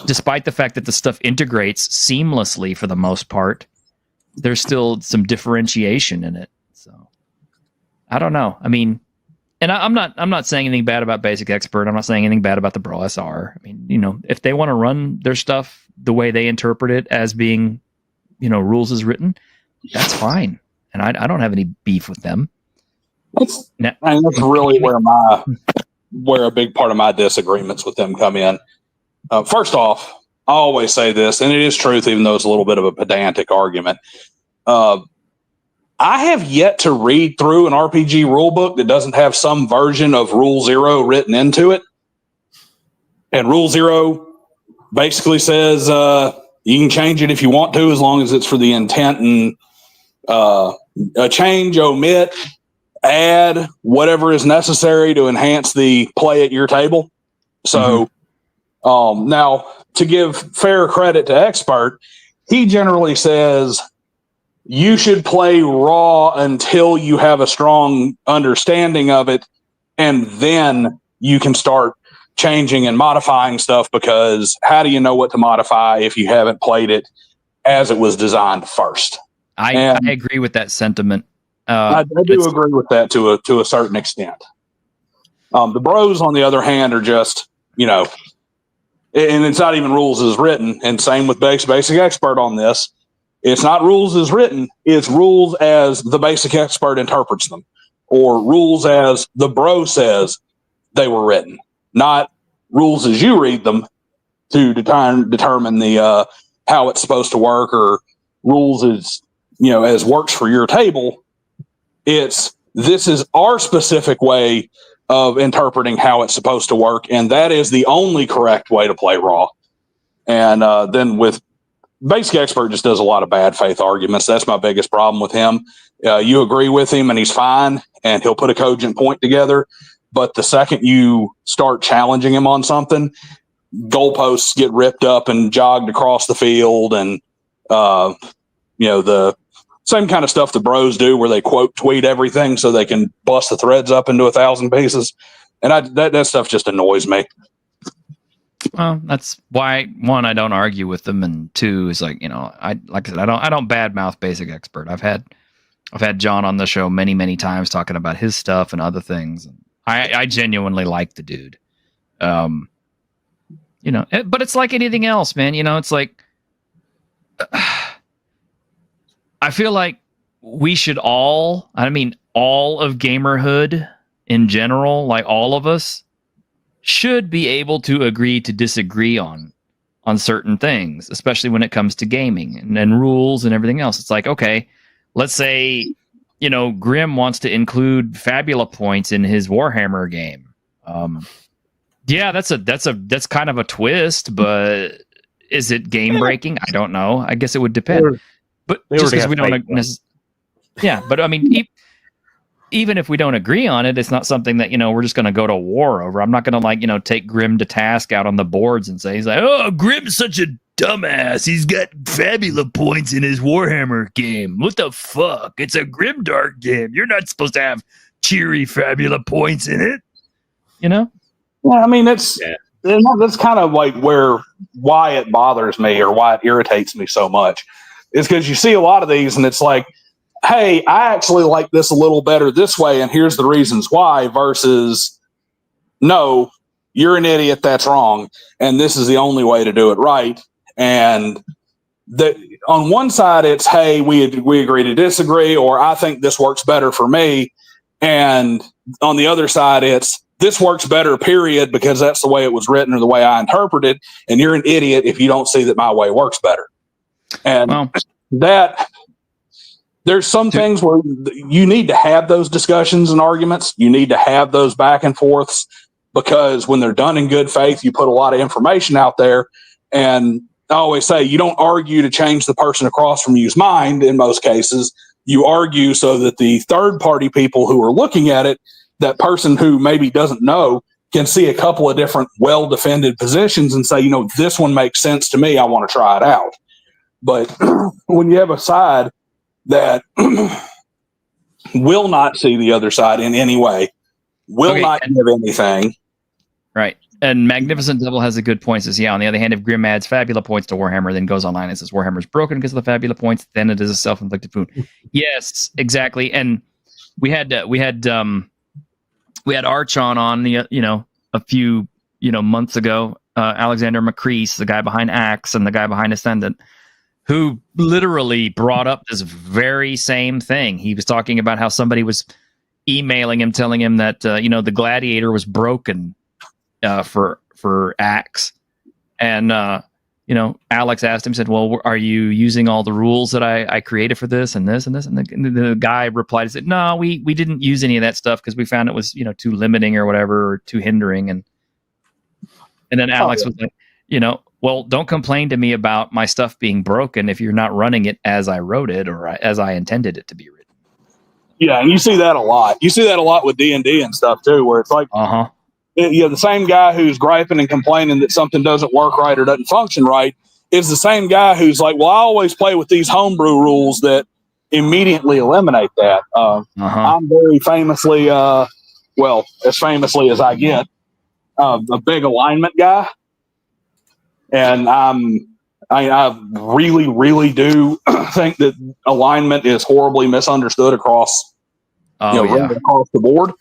Despite the fact that the stuff integrates seamlessly for the most part, there's still some differentiation in it. So I don't know. I mean, and I'm not saying anything bad about Basic Expert. I'm not saying anything bad about the Brawl SR. I mean, you know, if they want to run their stuff the way they interpret it as being, you know, rules as written, that's fine. And I don't have any beef with them. That's really where a big part of my disagreements with them come in. First off, I always say this, and it is truth, even though it's a little bit of a pedantic argument. I have yet to read through an RPG rulebook that doesn't have some version of Rule 0 written into it. And Rule 0 basically says you can change it if you want to, as long as it's for the intent and change, omit, add, whatever is necessary to enhance the play at your table. So now, to give fair credit to Expert, he generally says you should play raw until you have a strong understanding of it, and then you can start changing and modifying stuff, because how do you know what to modify if you haven't played it as it was designed first? I agree with that sentiment. I do agree with that to a certain extent. The bros, on the other hand, are just, you know, and it's not even rules as written. And same with Basic Expert on this. It's not rules as written. It's rules as the Basic Expert interprets them, or rules as the bro says they were written, not rules as you read them to determine the how it's supposed to work, or rules as, you know, as works for your table. This is our specific way of interpreting how it's supposed to work, and that is the only correct way to play raw. And then with Basic Expert, just does a lot of bad faith arguments. That's my biggest problem with him. You agree with him and he's fine, and he'll put a cogent point together, but the second you start challenging him on something, goalposts get ripped up and jogged across the field, and you know, the same kind of stuff the bros do, where they quote tweet everything so they can bust the threads up into 1,000 pieces. And that stuff just annoys me. Well, that's why, one, I don't argue with them, and two is like, you know, like I said, I don't badmouth Basic Expert. I've had John on the show many times talking about his stuff and other things. I genuinely like the dude. You know, but it's like anything else, man. You know, it's like I feel like we should all of gamerhood in general, like all of us, should be able to agree to disagree on certain things, especially when it comes to gaming and rules and everything else. It's like, okay, let's say, you know, Grim wants to include Fabula points in his Warhammer game. Yeah, that's kind of a twist, but is it game breaking? I don't know. I guess it would depend. But just because we don't, but I mean, even if we don't agree on it, it's not something that, you know, we're just going to go to war over. I'm not going to, like, you know, take Grim to task out on the boards and say, he's like, oh, Grim's such a dumbass. He's got Fabula points in his Warhammer game. What the fuck? It's a Grimdark game. You're not supposed to have cheery Fabula points in it. You know? Yeah, I mean, that's kind of like why it bothers me, or why it irritates me so much, is because you see a lot of these and it's like, hey, I actually like this a little better this way, and here's the reasons why, versus, no, you're an idiot, that's wrong, and this is the only way to do it right. And on one side, it's, hey, we agree to disagree, or I think this works better for me. And on the other side, it's, this works better, period, because that's the way it was written or the way I interpret it, and you're an idiot if you don't see that my way works better. And there's some things where you need to have those discussions and arguments. You need to have those back and forths, because when they're done in good faith, you put a lot of information out there. And I always say, you don't argue to change the person across from you's mind. In most cases, you argue so that the third party people who are looking at it, that person who maybe doesn't know, can see a couple of different well-defended positions and say, you know, this one makes sense to me. I want to try it out. But when you have a side that will not see the other side in any way, will not give anything. Right. And Magnificent Devil has a good point. Says, yeah, on the other hand, if Grim adds Fabula points to Warhammer, then goes online and says Warhammer's broken because of the Fabula points, then it is a self-inflicted wound. Yes, exactly. And we had Arch on a few months ago. Alexander McCrease, the guy behind Axe and the guy behind Ascendant, who literally brought up this very same thing. He was talking about how somebody was emailing him, telling him that the Gladiator was broken for Axe, and Alex asked him, said, "Well, are you using all the rules that I created for this and this and this?" And the guy replied and said, "No, we didn't use any of that stuff because we found it was too limiting or whatever, or too hindering." And then Alex was like, well, don't complain to me about my stuff being broken if you're not running it as I wrote it or as I intended it to be written. Yeah, and you see that a lot. You see that a lot with D&D and stuff too, where it's like, the same guy who's griping and complaining that something doesn't work right or doesn't function right is the same guy who's like, well, I always play with these homebrew rules that immediately eliminate that. I'm very famously, as famously as I get, a big alignment guy. And I really, really do think that alignment is horribly misunderstood across the board.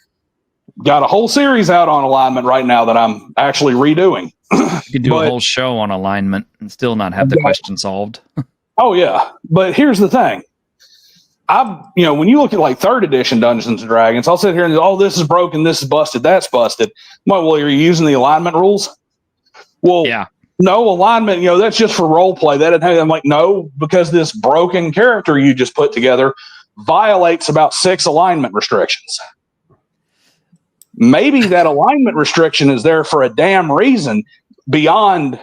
Got a whole series out on alignment right now that I'm actually redoing. You could do a whole show on alignment and still not have the question solved. Oh yeah, but here's the thing. When you look at like 3rd edition Dungeons and Dragons, I'll sit here and go, this is broken, this is busted, that's busted. I'm like, well, are you using the alignment rules? Well, yeah. No, alignment, that's just for role play. I'm like, no, because this broken character you just put together violates about 6 alignment restrictions. Maybe that alignment restriction is there for a damn reason beyond,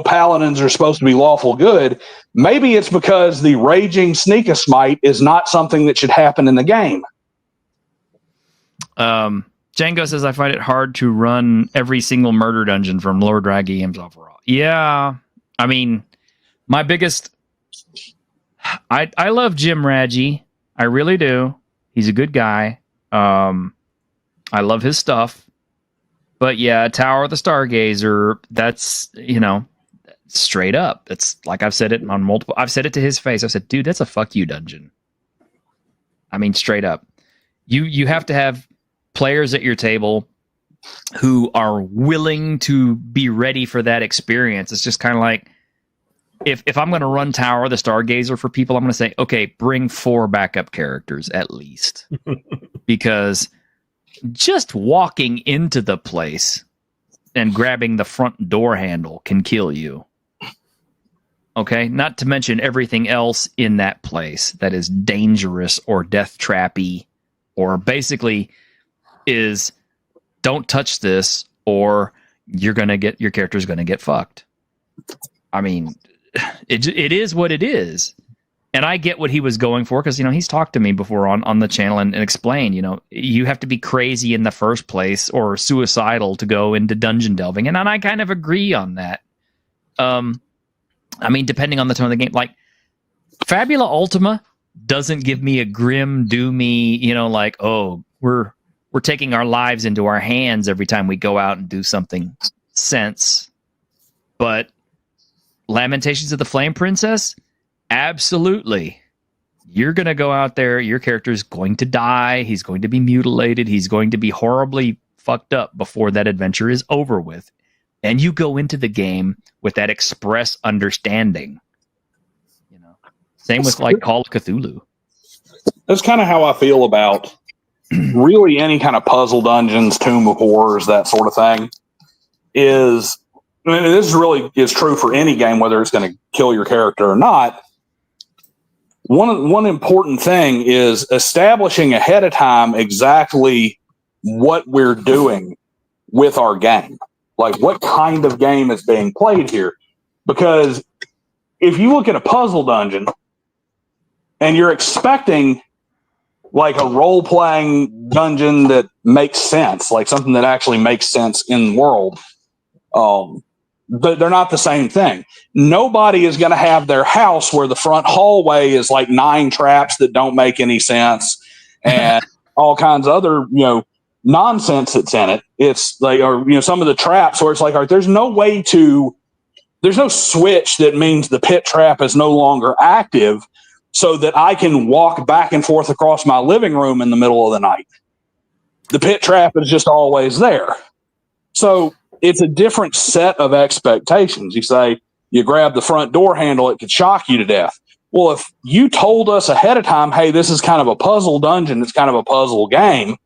paladins are supposed to be lawful good. Maybe it's because the raging sneak a smite is not something that should happen in the game. Django says, I find it hard to run every single murder dungeon from Lord Drag EMs overall. Yeah. I mean, my biggest... I love Jim Raggi. I really do. He's a good guy. I love his stuff. But yeah, Tower of the Stargazer, that's, straight up. It's like I've said it on multiple... I've said it to his face. I said, dude, that's a fuck you dungeon. I mean, straight up. You have to have players at your table who are willing to be ready for that experience. It's just kind of like, if I'm going to run Tower of the Stargazer for people, I'm going to say, okay, bring 4 backup characters at least. Because just walking into the place and grabbing the front door handle can kill you. Okay? Not to mention everything else in that place that is dangerous or death trappy or basically is don't touch this or your character's going to get fucked. I mean, it is what it is. And I get what he was going for because, he's talked to me before on the channel and explained, you have to be crazy in the first place or suicidal to go into dungeon delving. And I kind of agree on that. I mean, depending on the tone of the game, like Fabula Ultima doesn't give me a grim, doomy, we're taking our lives into our hands every time we go out and do something sense. But Lamentations of the Flame Princess, absolutely. You're going to go out there, your character's going to die, he's going to be mutilated, he's going to be horribly fucked up before that adventure is over with. And you go into the game with that express understanding. Same with like Call of Cthulhu. That's kind of how I feel about really any kind of puzzle dungeons, Tomb of Horrors, that sort of thing. This really is true for any game, whether it's going to kill your character or not. One important thing is establishing ahead of time exactly what we're doing with our game. Like, what kind of game is being played here? Because if you look at a puzzle dungeon and you're expecting like a role-playing dungeon that makes sense, like something that actually makes sense in the world, They're not the same thing. Nobody is going to have their house where the front hallway is like 9 traps that don't make any sense and all kinds of other, nonsense that's in it. It's like, or, some of the traps where it's like, all right, there's no switch that means the pit trap is no longer active so that I can walk back and forth across my living room in the middle of the night. The pit trap is just always there. So it's a different set of expectations. You say you grab the front door handle, it could shock you to death. Well, if you told us ahead of time, hey, this is kind of a puzzle dungeon, it's kind of a puzzle game,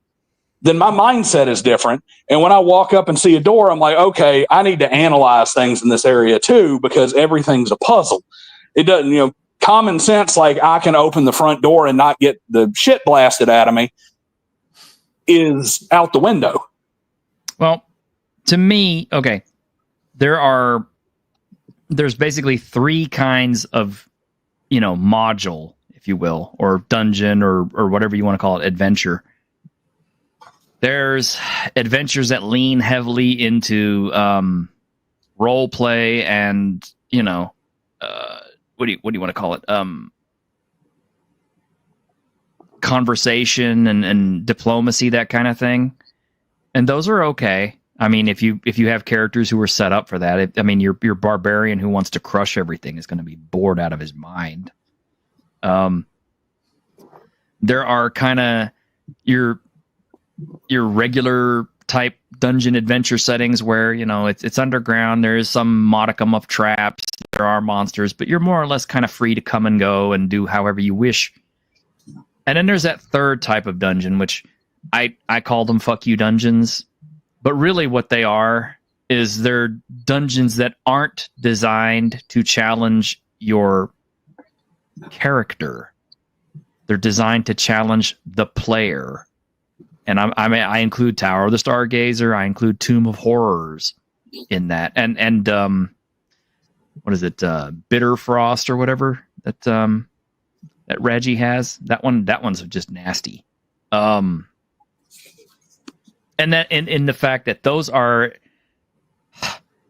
then my mindset is different. And when I walk up and see a door, I'm like, okay, I need to analyze things in this area too, because everything's a puzzle. It doesn't, common sense, like I can open the front door and not get the shit blasted out of me, is out the window. Well, to me, okay, there's basically 3 kinds of, module, if you will, or dungeon or whatever you want to call it, adventure. There's adventures that lean heavily into role play and, what do you want to call it? Conversation and diplomacy, that kind of thing. And those are okay. I mean, if you have characters who are set up for that, your barbarian who wants to crush everything is going to be bored out of his mind. There are kind of your regular type dungeon adventure settings where it's underground. There is some modicum of traps. There are monsters, but you're more or less kind of free to come and go and do however you wish. And then there's that third type of dungeon, which I call them fuck you dungeons. But really what they are is they're dungeons that aren't designed to challenge your character. They're designed to challenge the player. And I include Tower of the Stargazer. I include Tomb of Horrors in that. And what is it? Bitter Frost or whatever that Reggie has. That one's just nasty. And that in the fact that those are,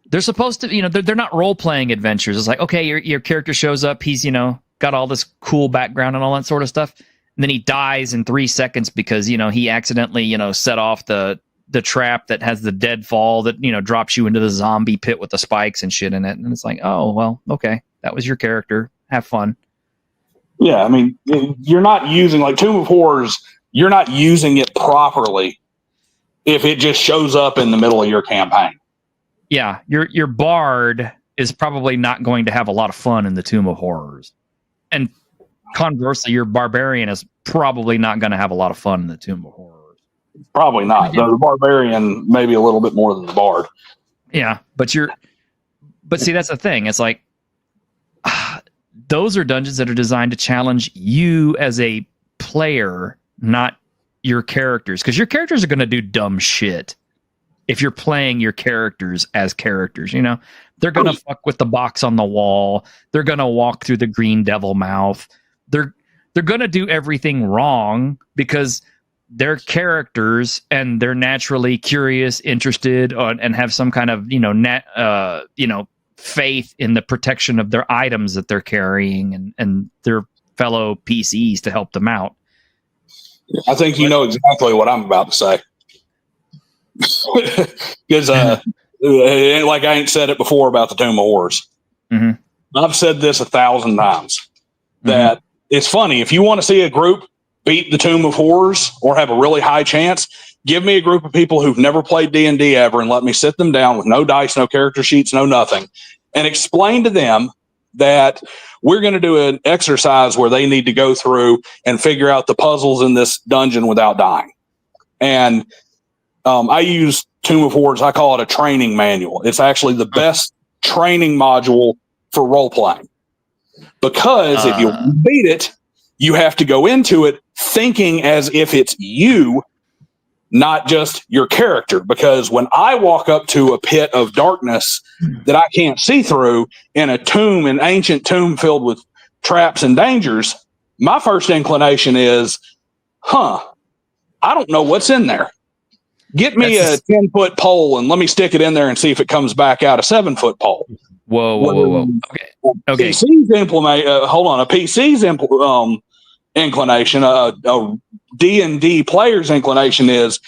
they're supposed to, they're not role playing adventures. It's like, okay, your character shows up, he's got all this cool background and all that sort of stuff, and then he dies in 3 seconds because he accidentally set off the trap that has the deadfall that drops you into the zombie pit with the spikes and shit in it, and it's like, oh well, okay, that was your character. Have fun. Yeah, I mean, you're not using like Tomb of Horrors. You're not using it properly if it just shows up in the middle of your campaign. Yeah, your bard is probably not going to have a lot of fun in the Tomb of Horrors. And conversely, your barbarian is probably not going to have a lot of fun in the Tomb of Horrors. Probably not. The barbarian maybe a little bit more than the bard. Yeah, but see, that's the thing. It's like those are dungeons that are designed to challenge you as a player, not your characters, because your characters are going to do dumb shit if you're playing your characters as characters. They're going to fuck with the box on the wall. They're going to walk through the green devil mouth. They're going to do everything wrong because they're characters and they're naturally curious, interested, and have some kind of faith in the protection of their items that they're carrying and their fellow PCs to help them out. I think you know exactly what I'm about to say. Because like I ain't said it before about the Tomb of Horrors. Mm-hmm. I've said this 1,000 times. That it's funny, if you want to see a group beat the Tomb of Horrors or have a really high chance, give me a group of people who've never played D&D ever and let me sit them down with no dice, no character sheets, no nothing, and explain to them that we're going to do an exercise where they need to go through and figure out the puzzles in this dungeon without dying. And I use Tomb of Horrors. I call it a training manual. It's actually the best training module for role playing, because if you beat it, you have to go into it thinking as if it's you, not just your character. Because when I walk up to a pit of darkness that I can't see through in a tomb, an ancient tomb filled with traps and dangers, my first inclination is, I don't know what's in there. Get me a 10-foot pole and let me stick it in there and see if it comes back out a 7-foot pole. Whoa. Okay. PC's a PC's inclination, a D&D player's inclination is,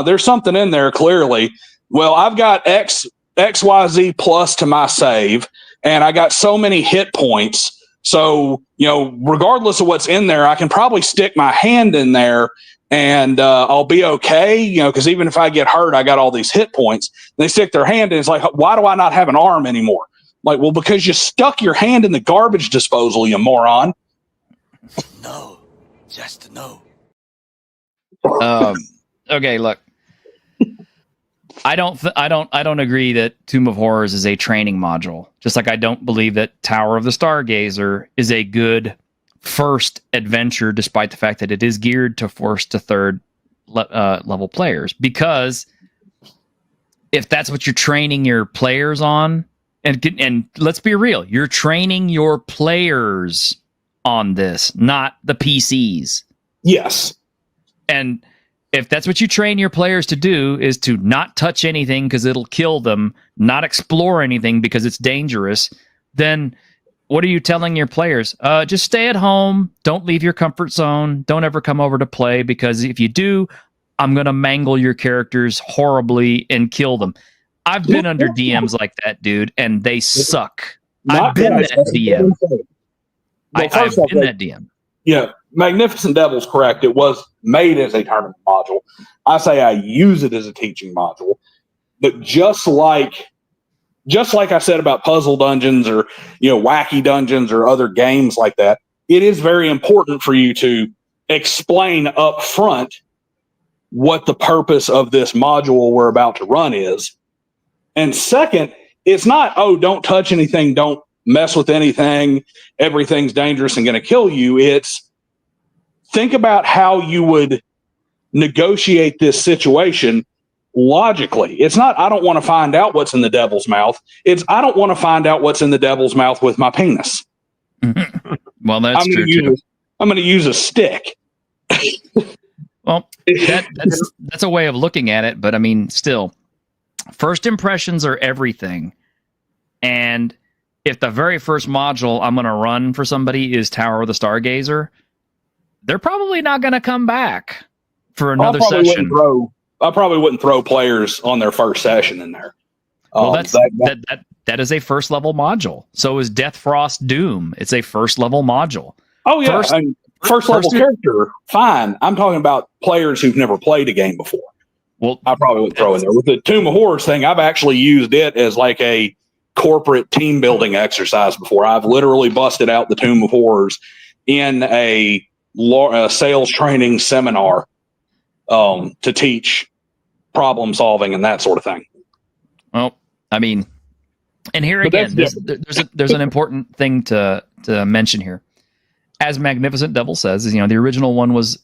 there's something in there clearly. Well, I've got XYZ plus to my save, and I got so many hit points. So, regardless of what's in there, I can probably stick my hand in there and I'll be okay, because even if I get hurt, I got all these hit points. And they stick their hand in, it's like, why do I not have an arm anymore? Like, well, because you stuck your hand in the garbage disposal, you moron. No, just no. Okay, look. I don't agree that Tomb of Horrors is a training module. Just like I don't believe that Tower of the Stargazer is a good first adventure, despite the fact that it is geared to first to third level players. Because if that's what you're training your players on, and let's be real, you're training your players on this, not the PCs. Yes. And if that's what you train your players to do, is to not touch anything because it'll kill them, not explore anything because it's dangerous, then what are you telling your players? Just stay at home. Don't leave your comfort zone. Don't ever come over to play, because if you do, I'm going to mangle your characters horribly and kill them. I've been under DMs like that, dude, and they suck. I've been that DM. I've been that DM. Yeah, Magnificent Devil's correct. It was made as a tournament module. I say I use it as a teaching module. But just like I said about puzzle dungeons or wacky dungeons or other games like that, it is very important for you to explain up front what the purpose of this module we're about to run is. And second, it's not, don't touch anything, don't mess with anything, everything's dangerous and going to kill you. It's think about how you would negotiate this situation logically. It's not, I don't want to find out what's in the devil's mouth. It's, I don't want to find out what's in the devil's mouth with my penis. Well, that's true too. I'm going to use a stick. Well, that's a way of looking at it, but I mean, still, first impressions are everything. And if the very first module I'm going to run for somebody is Tower of the Stargazer, they're probably not going to come back for another session. I probably wouldn't throw players on their first session in there. Well, that is a first level module. So is Death Frost Doom. It's a first level module. Oh yeah, first level character, fine. I'm talking about players who've never played a game before. Well, I probably would throw in there with the Tomb of Horrors thing. I've actually used it as like a corporate team building exercise before. I've literally busted out the Tomb of Horrors in a sales training seminar to teach problem solving and that sort of thing. Well, I mean, and here again, there's an important thing to mention here. As Magnificent Devil says, the original one was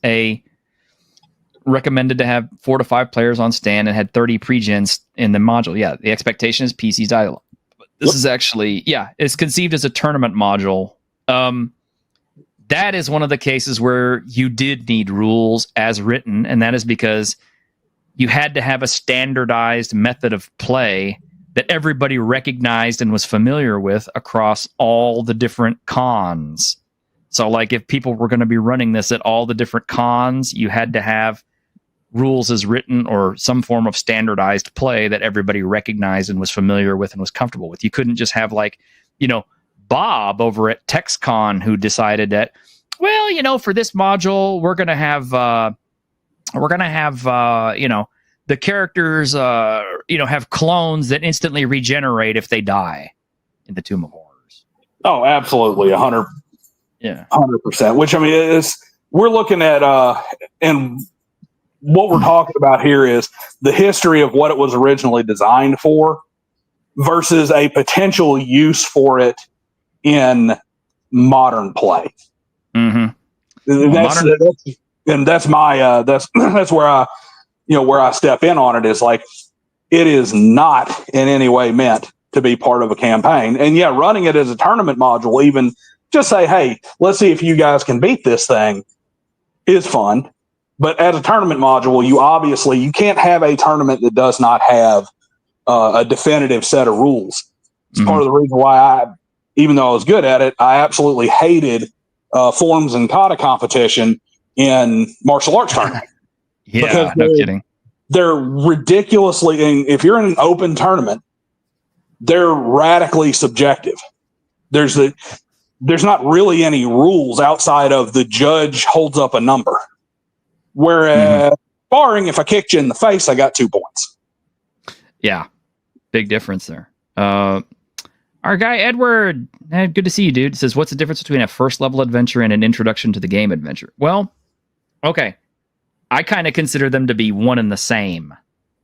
recommended to have 4 to 5 players on stand and had 30 pre-gens in the module. Yeah, the expectation is PC's dialogue. But this is actually, it's conceived as a tournament module. That is one of the cases where you did need rules as written, and that is because you had to have a standardized method of play that everybody recognized and was familiar with across all the different cons. So, like, if people were going to be running this at all the different cons, you had to have rules as written or some form of standardized play that everybody recognized and was familiar with and was comfortable with. You couldn't just have, like, Bob over at TexCon who decided that, well, for this module, we're going to have the characters, have clones that instantly regenerate if they die in the Tomb of Horrors. Oh, absolutely. 100%. Yeah. 100%. Which, I mean, we're looking at, and what we're talking about here is the history of what it was originally designed for versus a potential use for it in modern play. Mm-hmm. That's my that's where I where I step in on it is like it is not in any way meant to be part of a campaign. And running it as a tournament module, even just say, hey, let's see if you guys can beat this thing, is fun. But as a tournament module, you can't have a tournament that does not have a definitive set of rules. It's part of the reason why even though I was good at it, I absolutely hated forms and kata competition in martial arts tournament. Yeah, no kidding. They're ridiculously, and if you're in an open tournament, they're radically subjective. There's not really any rules outside of the judge holds up a number. Whereas sparring, if I kicked you in the face, I got 2 points. Yeah, big difference there. Our guy Edward, good to see you, dude. Says, what's the difference between a first level adventure and an introduction to the game adventure? Well, okay. I kind of consider them to be one and the same,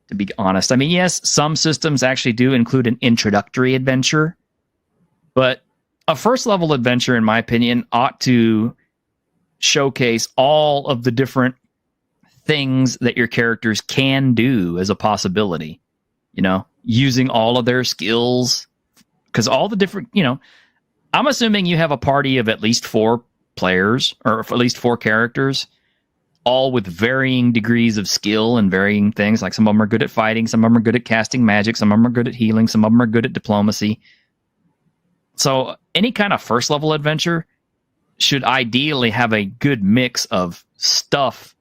to be honest. I mean, yes, some systems actually do include an introductory adventure, but a first level adventure, in my opinion, ought to showcase all of the different things that your characters can do as a possibility, using all of their skills. Because all the different, I'm assuming you have a party of at least 4 players, or at least 4 characters, all with varying degrees of skill and varying things. Like some of them are good at fighting, some of them are good at casting magic, some of them are good at healing, some of them are good at diplomacy. So any kind of first level adventure should ideally have a good mix of stuff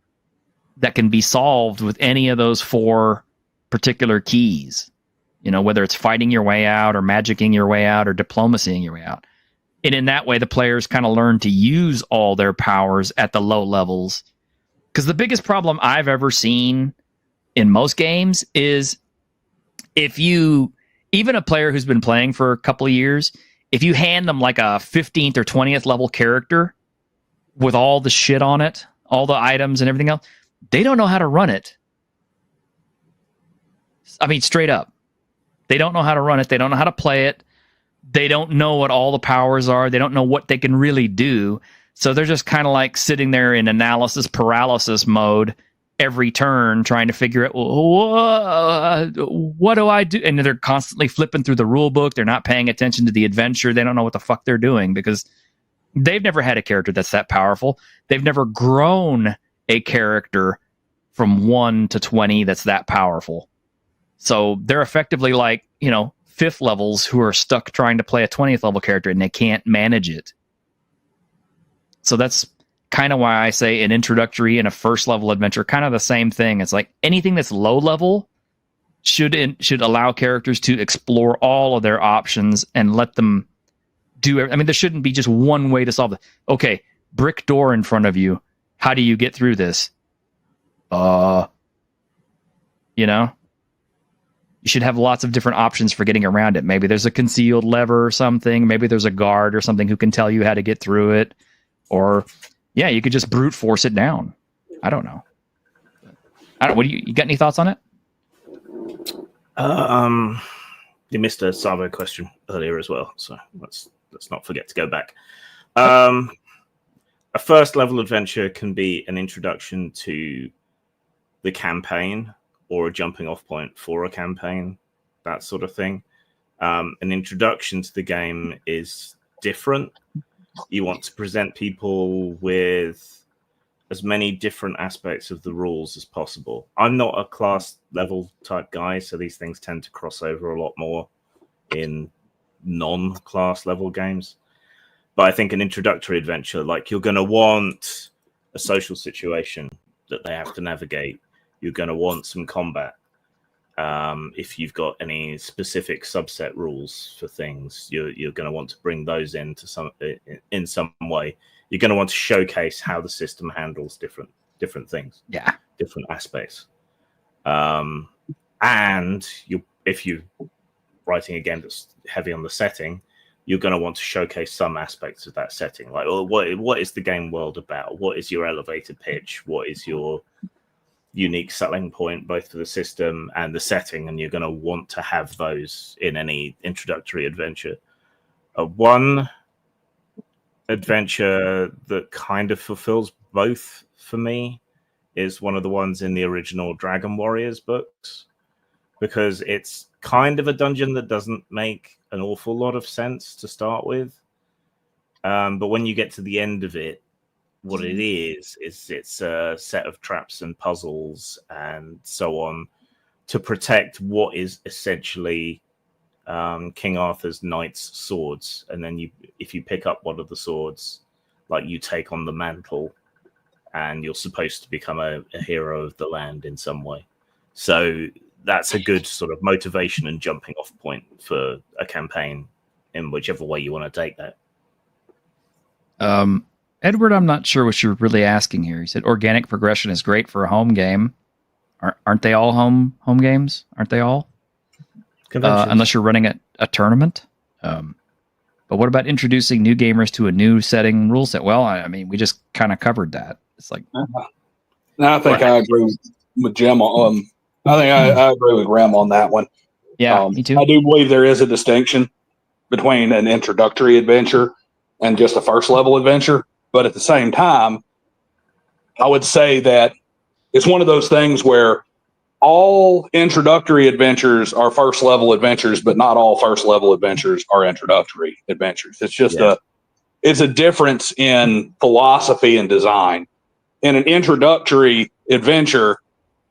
that can be solved with any of those 4 particular keys. Whether it's fighting your way out or magicking your way out or diplomacying your way out. And in that way, the players kind of learn to use all their powers at the low levels. Because the biggest problem I've ever seen in most games is even a player who's been playing for a couple of years, if you hand them like a 15th or 20th level character with all the shit on it, all the items and everything else, they don't know how to run it. I mean, straight up. They don't know how to run it. They don't know how to play it. They don't know what all the powers are. They don't know what they can really do. So they're just kind of like sitting there in analysis paralysis mode every turn, trying to figure out, what do I do? And they're constantly flipping through the rule book. They're not paying attention to the adventure. They don't know what the fuck they're doing because they've never had a character that's that powerful. They've never grown a character from 1 to 20 that's that powerful. So they're effectively like, 5th levels who are stuck trying to play a 20th level character and they can't manage it. So that's kind of why I say an introductory and a first level adventure, kind of the same thing. It's like anything that's low level should allow characters to explore all of their options and let them do it. I mean, there shouldn't be just one way to solve it. Okay, brick door in front of you. How do you get through this? You should have lots of different options for getting around it. Maybe there's a concealed lever or something. Maybe there's a guard or something who can tell you how to get through it. Or, yeah, you could just brute force it down. I don't know. What do you got any thoughts on it? You missed a Savo question earlier as well, so let's not forget to go back. A first level adventure can be an introduction to the campaign, or a jumping off point for a campaign, that sort of thing. An introduction to the game is different. You want to present people with as many different aspects of the rules as possible. I'm not a class level type guy, so these things tend to cross over a lot more in non-class level games. But I think an introductory adventure, like you're going to want a social situation that they have to navigate. You're going to want some combat. If you've got any specific subset rules for things, you're going to want to bring those in some way. You're going to want to showcase how the system handles different things, different aspects. And if you're writing again that's heavy on the setting, you're going to want to showcase some aspects of that setting, like what is the game world about? What is your elevator pitch? What is your unique selling point, both for the system and the setting? And you're going to want to have those in any introductory adventure. One adventure that kind of fulfills both for me is one of the ones in the original Dragon Warriors books, because it's kind of a dungeon that doesn't make an awful lot of sense to start with. But when you get to the end of it, what it is it's a set of traps and puzzles and so on to protect what is essentially King Arthur's knight's swords. And then if you pick up one of the swords, like, you take on the mantle, and you're supposed to become a hero of the land in some way. So that's a good sort of motivation and jumping off point for a campaign in whichever way you want to take that. Edward, I'm not sure what you're really asking here. You said organic progression is great for a home game. Aren't they all home games? Aren't they all? Unless you're running a tournament. But what about introducing new gamers to a new setting rule set? Well, I mean, we just kind of covered that. It's like, I think I agree with Jim on. I think I agree with Rem on that one. Yeah, me too. I do believe there is a distinction between an introductory adventure and just a first level adventure. But at the same time, I would say that it's one of those things where all introductory adventures are first level adventures, but not all first level adventures are introductory adventures. It's just it's a difference in philosophy and design. In an introductory adventure,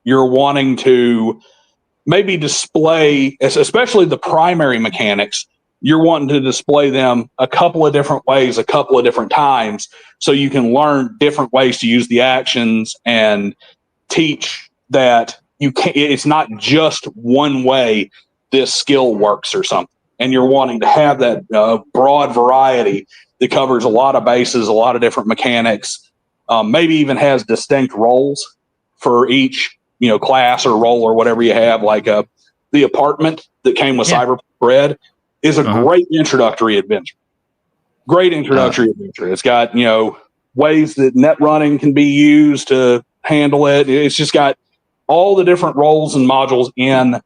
you're wanting to maybe display, especially the primary mechanics, you're wanting to display them a couple of different ways, a couple of different times, so you can learn different ways to use the actions and teach that you can't, it's not just one way this skill works or something. And you're wanting to have that broad variety that covers a lot of bases, a lot of different mechanics, maybe even has distinct roles for each, class or role or whatever you have. Like the apartment that came with Cyberpunk Red is a great introductory adventure. Great introductory adventure. It's got, ways that net running can be used to handle it. It's just got all the different roles and modules in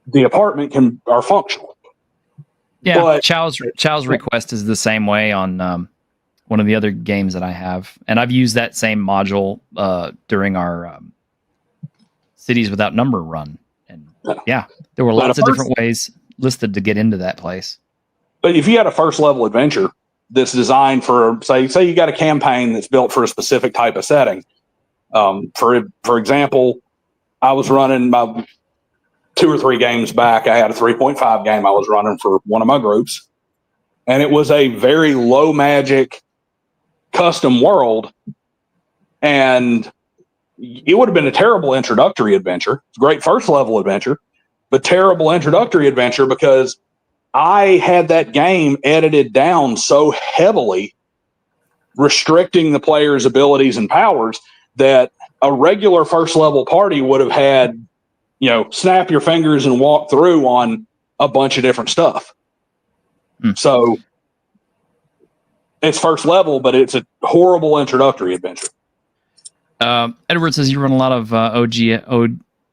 the apartment are functional. Yeah, but Chow's Request is the same way on one of the other games that I have, and I've used that same module during our Cities Without Number run, and there were lots of different ways listed to get into that place. But if you had a first level adventure that's designed for, say you got a campaign that's built for a specific type of setting. For example, I was running my 2 or 3 games back. I had a 3.5 game I was running for one of my groups, and it was a very low magic custom world, and it would have been a terrible introductory adventure. It's a great first level adventure, but terrible introductory adventure because I had that game edited down so heavily, restricting the player's abilities and powers, that a regular first level party would have had, snap your fingers and walk through on a bunch of different stuff. So it's first level, but it's a horrible introductory adventure. Edward says you run a lot of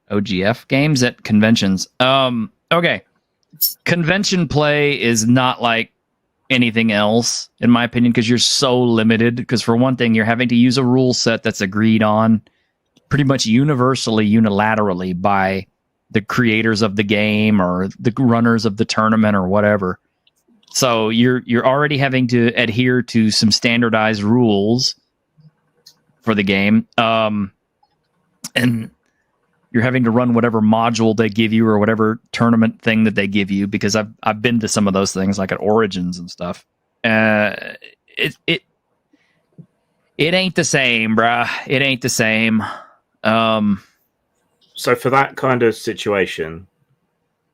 OGF games at conventions. Okay. Convention play is not like anything else, in my opinion, because you're so limited. Because for one thing, you're having to use a rule set that's agreed on pretty much unilaterally by the creators of the game or the runners of the tournament or whatever. So you're already having to adhere to some standardized rules for the game, and you're having to run whatever module they give you or whatever tournament thing that they give you, because I've been to some of those things, like at Origins and stuff. It ain't the same, bruh. It ain't the same. So for that kind of situation,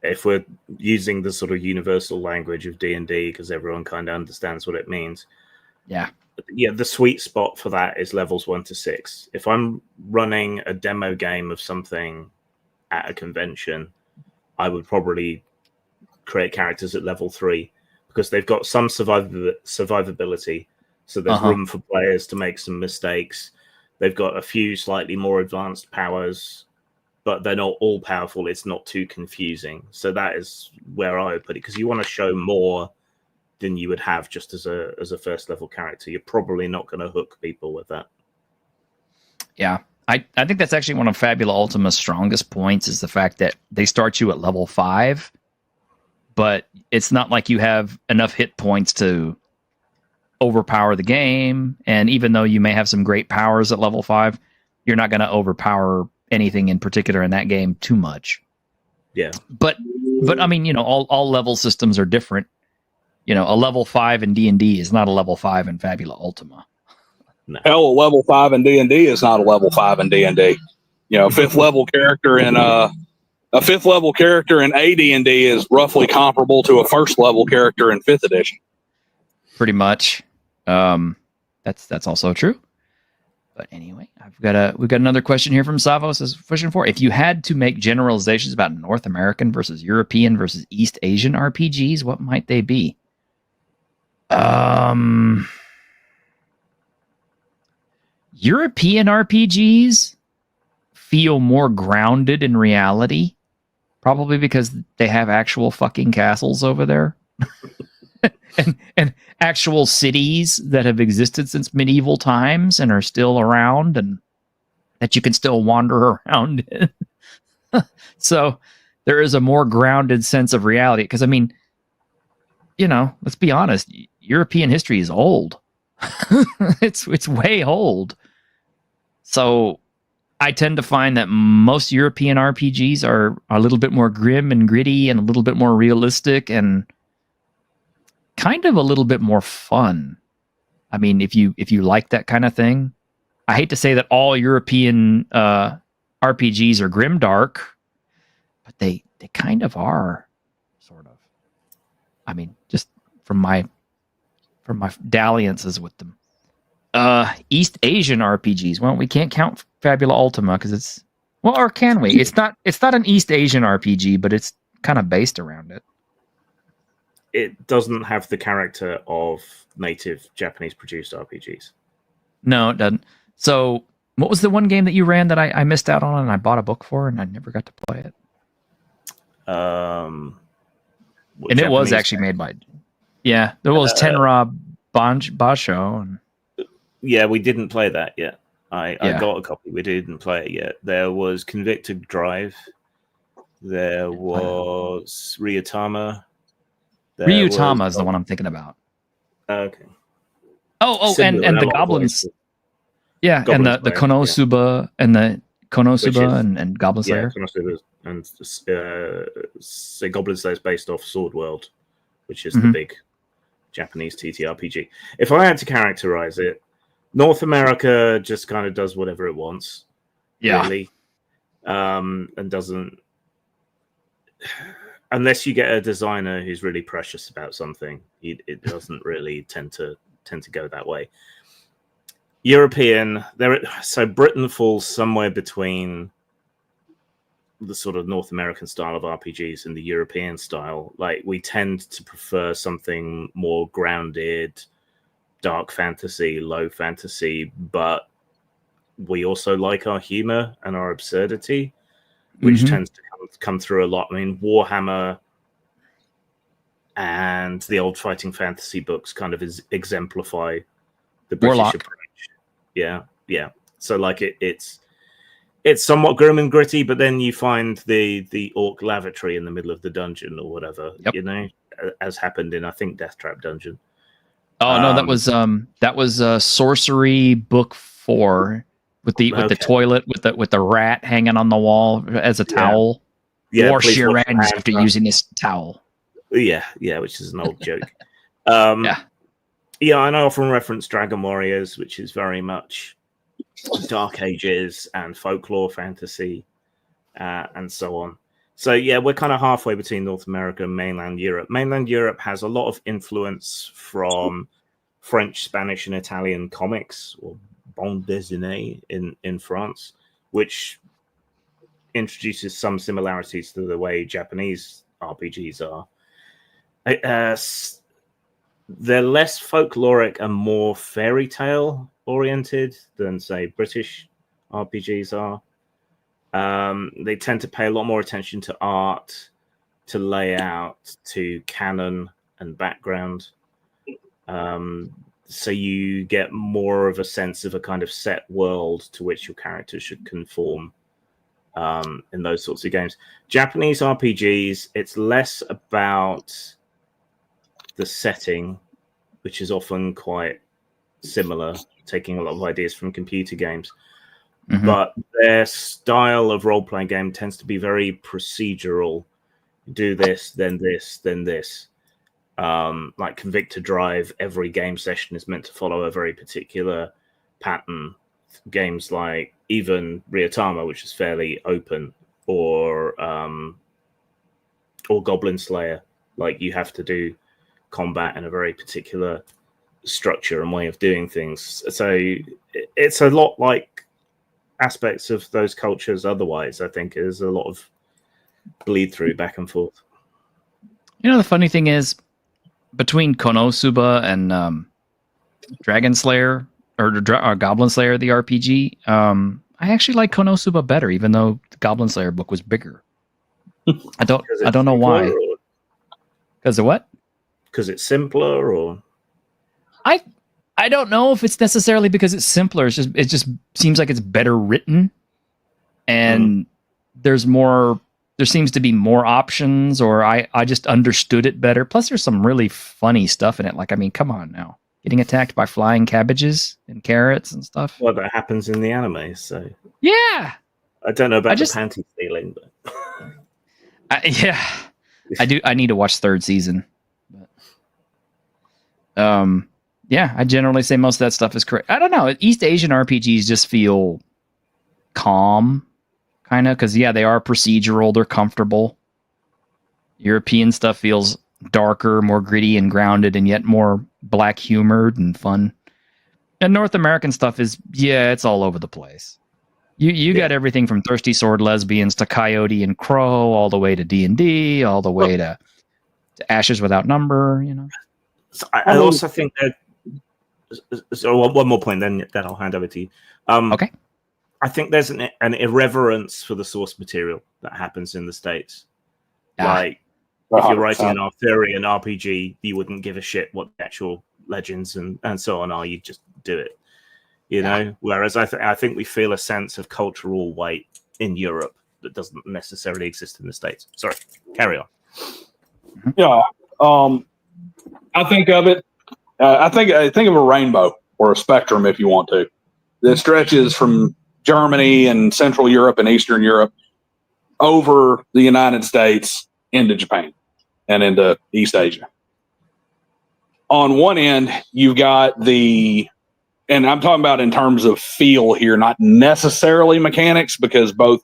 if we're using the sort of universal language of D&D, because everyone kind of understands what it means. Yeah, the sweet spot for that is levels 1 to 6. If I'm running a demo game of something at a convention, I would probably create characters at level 3 because they've got some survivability. So there's room for players to make some mistakes. They've got a few slightly more advanced powers, but they're not all powerful. It's not too confusing. So that is where I would put it, because you want to show more than you would have just as a first level character. You're probably not going to hook people with that. Yeah. I think that's actually one of Fabula Ultima's strongest points, is the fact that they start you at level 5, but it's not like you have enough hit points to overpower the game. And even though you may have some great powers at level 5, you're not going to overpower anything in particular in that game too much. Yeah. But I mean, you know, all level systems are different. You know, a level 5 in D&D is not a level 5 in Fabula Ultima. No. Hell, a level 5 in D&D is not a level 5 in D&D. You know, a fifth level character in AD&D is roughly comparable to a first level character in 5th edition. Pretty much. That's also true. But anyway, we've got another question here from Savo. Says question 4: if you had to make generalizations about North American versus European versus East Asian RPGs, what might they be? European RPGs feel more grounded in reality, probably because they have actual fucking castles over there. and actual cities that have existed since medieval times and are still around and that you can still wander around in. So there is a more grounded sense of reality. Because, I mean, you know, let's be honest, European history is old. It's way old. So I tend to find that most European RPGs are a little bit more grim and gritty and a little bit more realistic and kind of a little bit more fun. I mean, if you like that kind of thing, I hate to say that all European RPGs are grimdark, but they kind of are, sort of. I mean, just from my dalliances with them. East Asian RPGs. Well, we can't count Fabula Ultima because it's, well, or can we? It's not an East Asian RPG, but it's kind of based around it. It doesn't have the character of native Japanese produced RPGs. No, it doesn't. So what was the one game that you ran that I missed out on and I bought a book for and I never got to play it? And it was actually made by, yeah, there was Tenra Basho. And yeah, we didn't play that yet. I got a copy. We didn't play it yet. There was Convicted Drive. There was Ryutama. Ryutama is the one I'm thinking about. Okay. Oh, and the goblins. Yeah, Goblin and the Slayer, Konosuba and the Konosuba and Goblin Slayer. Yeah, Konosuba and Goblin Slayer is based off Sword World, which is the big Japanese TTRPG. If I had to characterize it, North America just kind of does whatever it wants. Yeah. Really. And doesn't, unless you get a designer who's really precious about something, it doesn't really tend to go that way. European, so Britain falls somewhere between the sort of North American style of RPGs and the European style. Like, we tend to prefer something more grounded, dark fantasy, low fantasy, but we also like our humor and our absurdity, which tends to come through a lot. I mean, Warhammer and the old fighting fantasy books kind of exemplify the British Warlock approach. Yeah. So like it's somewhat grim and gritty, but then you find the orc lavatory in the middle of the dungeon or whatever, you know, as happened in, I think, Death Trap Dungeon. Oh no, that was Sorcery Book 4 with the toilet with the rat hanging on the wall as a towel. Yeah, wash your hands after using this towel. Yeah, which is an old joke. Yeah, and I often reference Dragon Warriors, which is very much Dark Ages and folklore fantasy, and so on. So yeah, we're kind of halfway between North America and mainland Europe. Mainland Europe has a lot of influence from French, Spanish, and Italian comics, or bande dessinée in France, which introduces some similarities to the way Japanese RPGs are. They're less folkloric and more fairy tale oriented than, say, British RPGs are. They tend to pay a lot more attention to art, to layout, to canon and background. So you get more of a sense of a kind of set world to which your character should conform in those sorts of games. Japanese RPGs, it's less about the setting, which is often quite similar, taking a lot of ideas from computer games. Mhm. But their style of role-playing game tends to be very procedural. Do this, then this, then this. Like Convictor Drive, every game session is meant to follow a very particular pattern. Games like even Ryotama, which is fairly open, or Goblin Slayer, like you have to do combat in a very particular structure and way of doing things. So it's a lot like aspects of those cultures. Otherwise, I think there's a lot of bleed through back and forth. You know, the funny thing is, between Konosuba and Dragon Slayer or Goblin Slayer, the RPG, I actually like Konosuba better, even though the Goblin Slayer book was bigger. I don't know why. Because of what? Because it's simpler, or I don't know if it's necessarily because it's simpler. It just seems like it's better written, and there seems to be more options, or I just understood it better. Plus, there's some really funny stuff in it. Like, I mean, come on now. Getting attacked by flying cabbages and carrots and stuff. well, that happens in the anime. So Yeah. I don't know about the panty stealing, but I do. I need to watch third season. But, yeah, I generally say most of that stuff is correct. I don't know. East Asian RPGs just feel calm, kind of, because, yeah, they are procedural. They're comfortable. European stuff feels darker, more gritty and grounded, and yet more black humored and fun. And North American stuff is, yeah, it's all over the place. You got everything from Thirsty Sword Lesbians to Coyote and Crow, all the way to D&D, all the way to Ashes Without Number, you know. So I also think that. So one more point, then I'll hand over to you. Okay. I think there's an irreverence for the source material that happens in the States. Like, if you're writing an Arthurian RPG, you wouldn't give a shit what the actual legends and so on are. You'd just do it, you know? Whereas I think we feel a sense of cultural weight in Europe that doesn't necessarily exist in the States. Sorry, carry on. Yeah. I think of it. I think of a rainbow or a spectrum, if you want to, that stretches from Germany and Central Europe and Eastern Europe over the United States into Japan and into East Asia. On one end, you've got and I'm talking about in terms of feel here, not necessarily mechanics, because both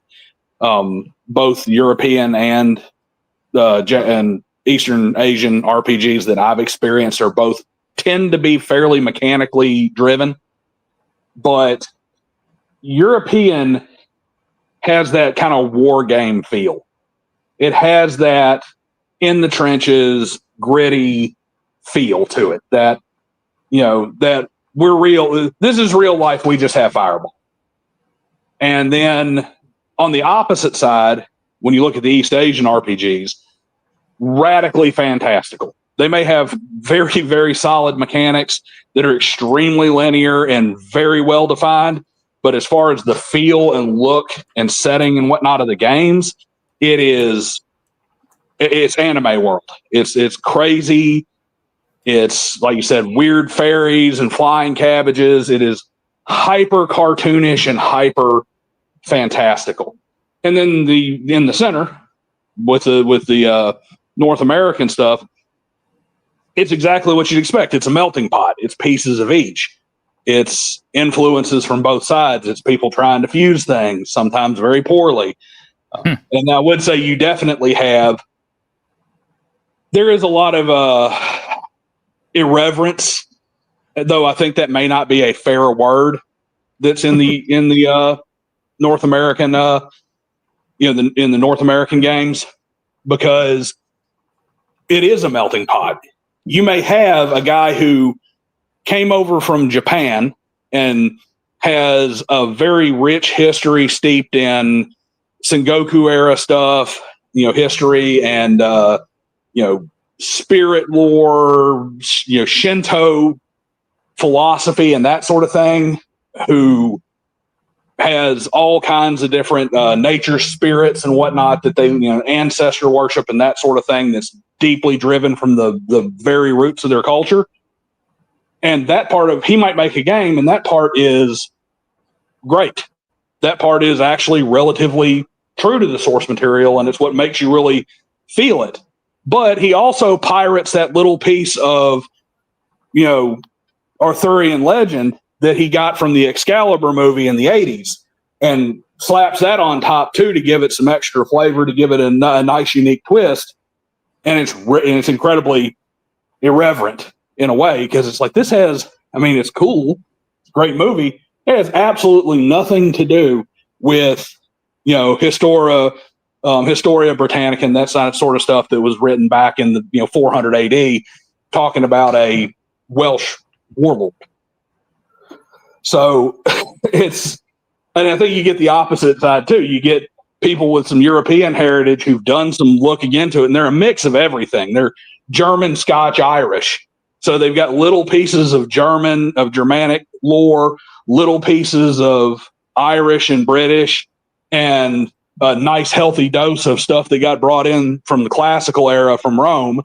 European and Eastern Asian RPGs that I've experienced are both tend to be fairly mechanically driven, but European has that kind of war game feel. It has that in the trenches, gritty feel to it, that, you know, that we're real. This is real life. We just have Fireball. And then on the opposite side, when you look at the East Asian RPGs, radically fantastical. They may have very, very solid mechanics that are extremely linear and very well defined, but as far as the feel and look and setting and whatnot of the games, it's anime world. It's crazy. It's, like you said, weird fairies and flying cabbages. It is hyper cartoonish and hyper fantastical. And then in the center with the North American stuff, it's exactly what you'd expect. It's a melting pot. It's pieces of each. It's influences from both sides. It's people trying to fuse things, sometimes very poorly. And I would say you definitely there is a lot of irreverence, though I think that may not be a fair word, that's in the North American, in the North American games, because it is a melting pot. You may have a guy who came over from Japan and has a very rich history steeped in Sengoku era stuff, history and, spirit lore, Shinto philosophy and that sort of thing, who has all kinds of different nature spirits and whatnot that they, ancestor worship and that sort of thing that's deeply driven from the very roots of their culture. And that part of, he might make a game, and that part is great. That part is actually relatively true to the source material, and it's what makes you really feel it. But he also pirates that little piece of, Arthurian legend that he got from the Excalibur movie in the 80s and slaps that on top too to give it some extra flavor, to give it a nice, unique twist. And it's incredibly irreverent in a way, because it's like, this has, it's cool. It's a great movie. It has absolutely nothing to do with, Historia Britannica and that sort of stuff that was written back in the 400 AD, talking about a Welsh warlord. So and I think you get the opposite side too. You get people with some European heritage who've done some looking into it, and they're a mix of everything. They're German, Scotch, Irish. So they've got little pieces of Germanic lore, little pieces of Irish and British, and a nice healthy dose of stuff that got brought in from the classical era from Rome.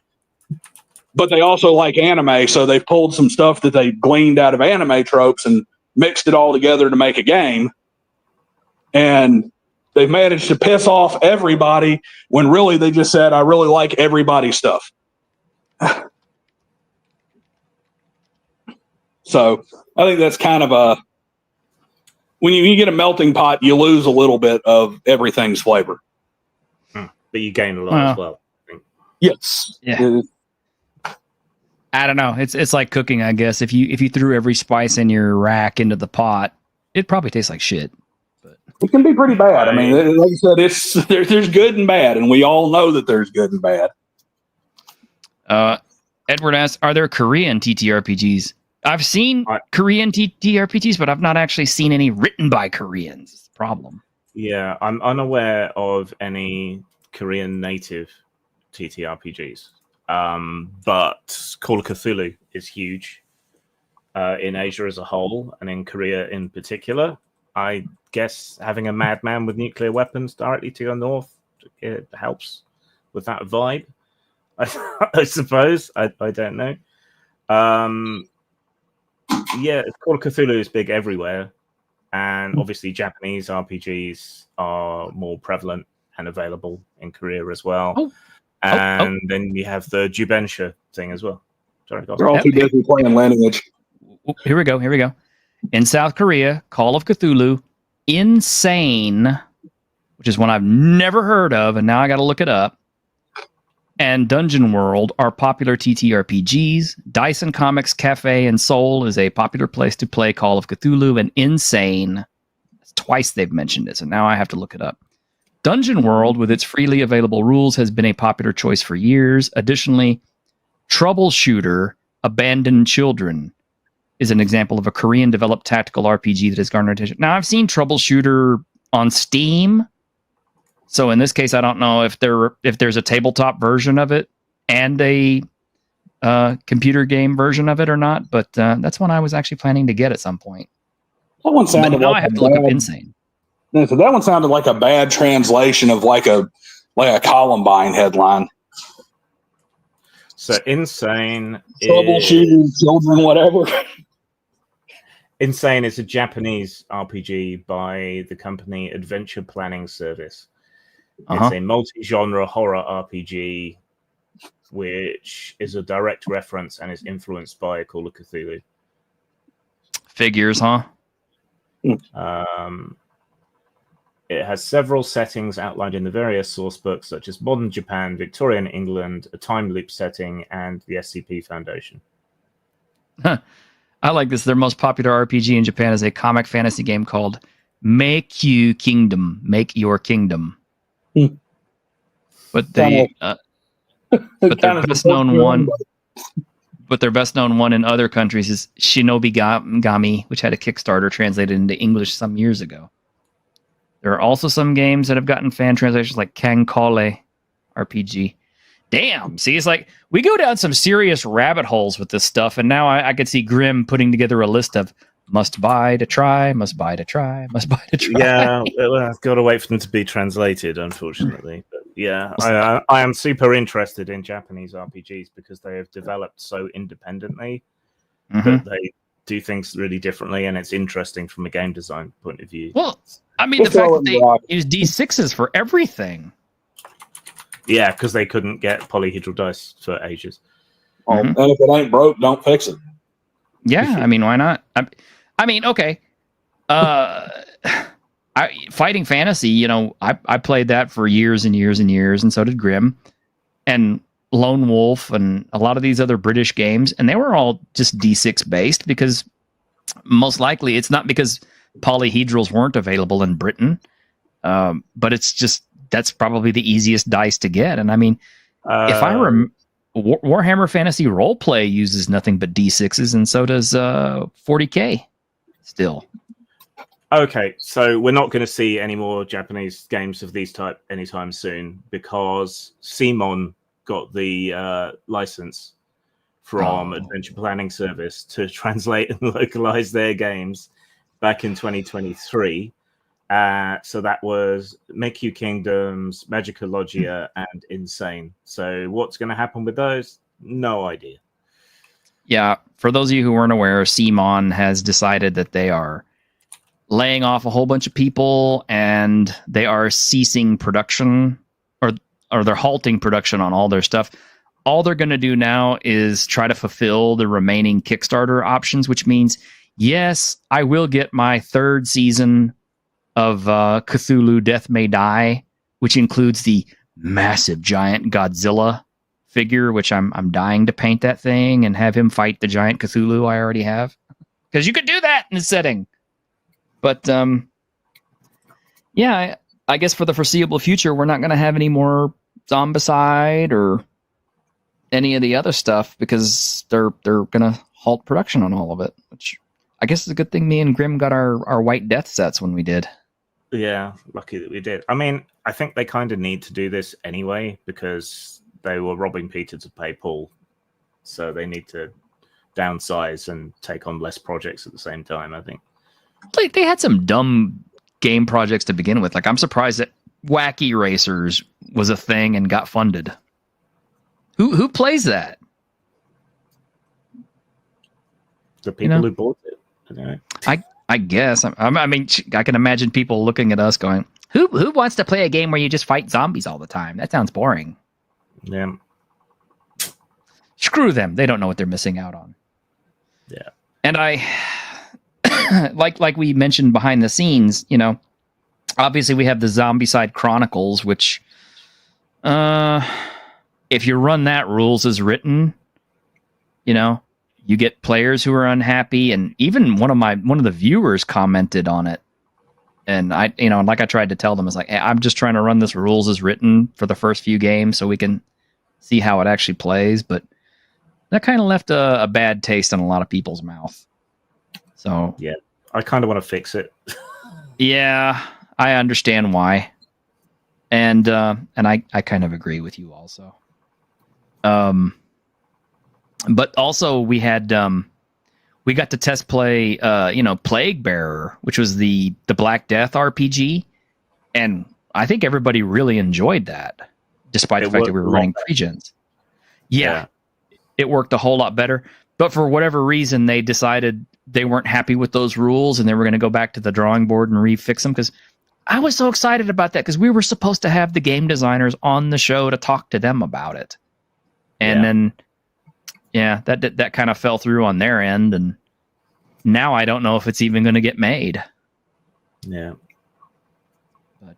But they also like anime, so they've pulled some stuff that they gleaned out of anime tropes and mixed it all together to make a game. And they've managed to piss off everybody when really they just said, I really like everybody's stuff. So I think that's kind of when you get a melting pot, you lose a little bit of everything's flavor. But you gain a lot as well. I think. Yes. Yeah. I don't know. It's like cooking, I guess. If you threw every spice in your rack into the pot, it'd probably taste like shit. But it can be pretty bad. Like I said, there's good and bad, and we all know that there's good and bad. Edward asks, are there Korean TTRPGs? I've seen Korean TTRPGs, but I've not actually seen any written by Koreans. It's the problem. Yeah, I'm unaware of any Korean native TTRPGs. But Call of Cthulhu is huge in Asia as a whole, and in Korea in particular. I guess having a madman with nuclear weapons directly to your north, it helps with that vibe. I suppose. I don't know. Yeah, Call of Cthulhu is big everywhere, and obviously Japanese RPGs are more prevalent and available in Korea as well. Oh. And then you have the Jubensha thing as well. Sorry, they're all too busy playing Lineage. Here we go. In South Korea, Call of Cthulhu, Insane, which is one I've never heard of, and now I got to look it up, and Dungeon World are popular TTRPGs. Dyson Comics Cafe in Seoul is a popular place to play Call of Cthulhu, and Insane, twice they've mentioned it, so now I have to look it up. Dungeon World, with its freely available rules, has been a popular choice for years. Additionally, Troubleshooter Abandoned Children is an example of a Korean-developed tactical RPG that has garnered attention. Now, I've seen Troubleshooter on Steam, so in this case, I don't know if there's a tabletop version of it and a computer game version of it or not, but that's one I was actually planning to get at some point. That one sounded but now I have to look up Insane. So that one sounded like a bad translation of like a Columbine headline. So Insane Troubleshooting children, whatever. Insane is a Japanese RPG by the company Adventure Planning Service. It's a multi-genre horror RPG, which is a direct reference and is influenced by Call of Cthulhu. Figures, huh? It has several settings outlined in the various source books, such as modern Japan, Victorian England, a time loop setting, and the SCP Foundation. I like this. Their most popular RPG in Japan is a comic fantasy game called Make Your Kingdom. But their best known one in other countries is Shinobi Gami, which had a Kickstarter translated into English some years ago. There are also some games that have gotten fan translations like Kankole RPG. Damn, see, it's like we go down some serious rabbit holes with this stuff, and now I could see Grim putting together a list of must buy to try, must buy to try, must buy to try. Yeah, well, I've got to wait for them to be translated, unfortunately. But yeah, I am super interested in Japanese RPGs because they have developed so independently but they do things really differently, and it's interesting from a game design point of view. Well, I mean, the fact that they use D6s for everything. Yeah, because they couldn't get polyhedral dice for ages. And if it ain't broke, don't fix it. Yeah, I mean, why not? I mean, okay. Fighting Fantasy, you know, I played that for years and years and years, and so did Grim and Lone Wolf and a lot of these other British games, and they were all just D6 based because most likely it's not because polyhedrals weren't available in Britain, but it's just that's probably the easiest dice to get. And I mean, if I remember, Warhammer Fantasy Roleplay uses nothing but D6s, and so does 40K still. Okay, so we're not going to see any more Japanese games of these type anytime soon because Simon got the license from Adventure Planning Service to translate and localize their games back in 2023. So that was Make You Kingdoms, Magica Logia, and Insane. So what's going to happen with those? No idea. Yeah, for those of you who weren't aware, CMON has decided that they are laying off a whole bunch of people and they are ceasing production or they're halting production on all their stuff. All they're going to do now is try to fulfill the remaining Kickstarter options, which means, yes, I will get my third season of Cthulhu Death May Die, which includes the massive giant Godzilla figure, which I'm dying to paint that thing and have him fight the giant Cthulhu I already have. Because you could do that in the setting. But, yeah, I guess for the foreseeable future, we're not going to have any more Zombicide or any of the other stuff because they're going to halt production on all of it, which I guess is a good thing me and Grim got our White Death sets when we did. Yeah, lucky that we did. I mean, I think they kind of need to do this anyway because they were robbing Peter to pay Paul. So they need to downsize and take on less projects at the same time, I think. Like, they had some dumb game projects to begin with. Like, I'm surprised that Wacky Racers was a thing and got funded. Who plays that? The people who bought it. I don't know. I guess. I mean, I can imagine people looking at us going, "Who wants to play a game where you just fight zombies all the time? That sounds boring." Yeah. Screw them. They don't know what they're missing out on. Yeah. And I like we mentioned behind the scenes, you know, obviously we have the Zombicide Chronicles, which if you run that rules as written, you know, you get players who are unhappy, and even one of the viewers commented on it. And I tried to tell them, it's like, hey, I'm just trying to run this rules as written for the first few games so we can see how it actually plays. But that kind of left a bad taste in a lot of people's mouth. So yeah, I kind of want to fix it. Yeah, I understand why, and I kind of agree with you also. But also we had we got to test play Plague Bearer, which was the Black Death RPG, and I think everybody really enjoyed that, despite the fact that we were running pre-gens. Yeah, it worked a whole lot better. But for whatever reason, they decided they weren't happy with those rules and they were going to go back to the drawing board and refix them. Because I was so excited about that because we were supposed to have the game designers on the show to talk to them about it. And then, that kind of fell through on their end. And now I don't know if it's even going to get made. Yeah. But,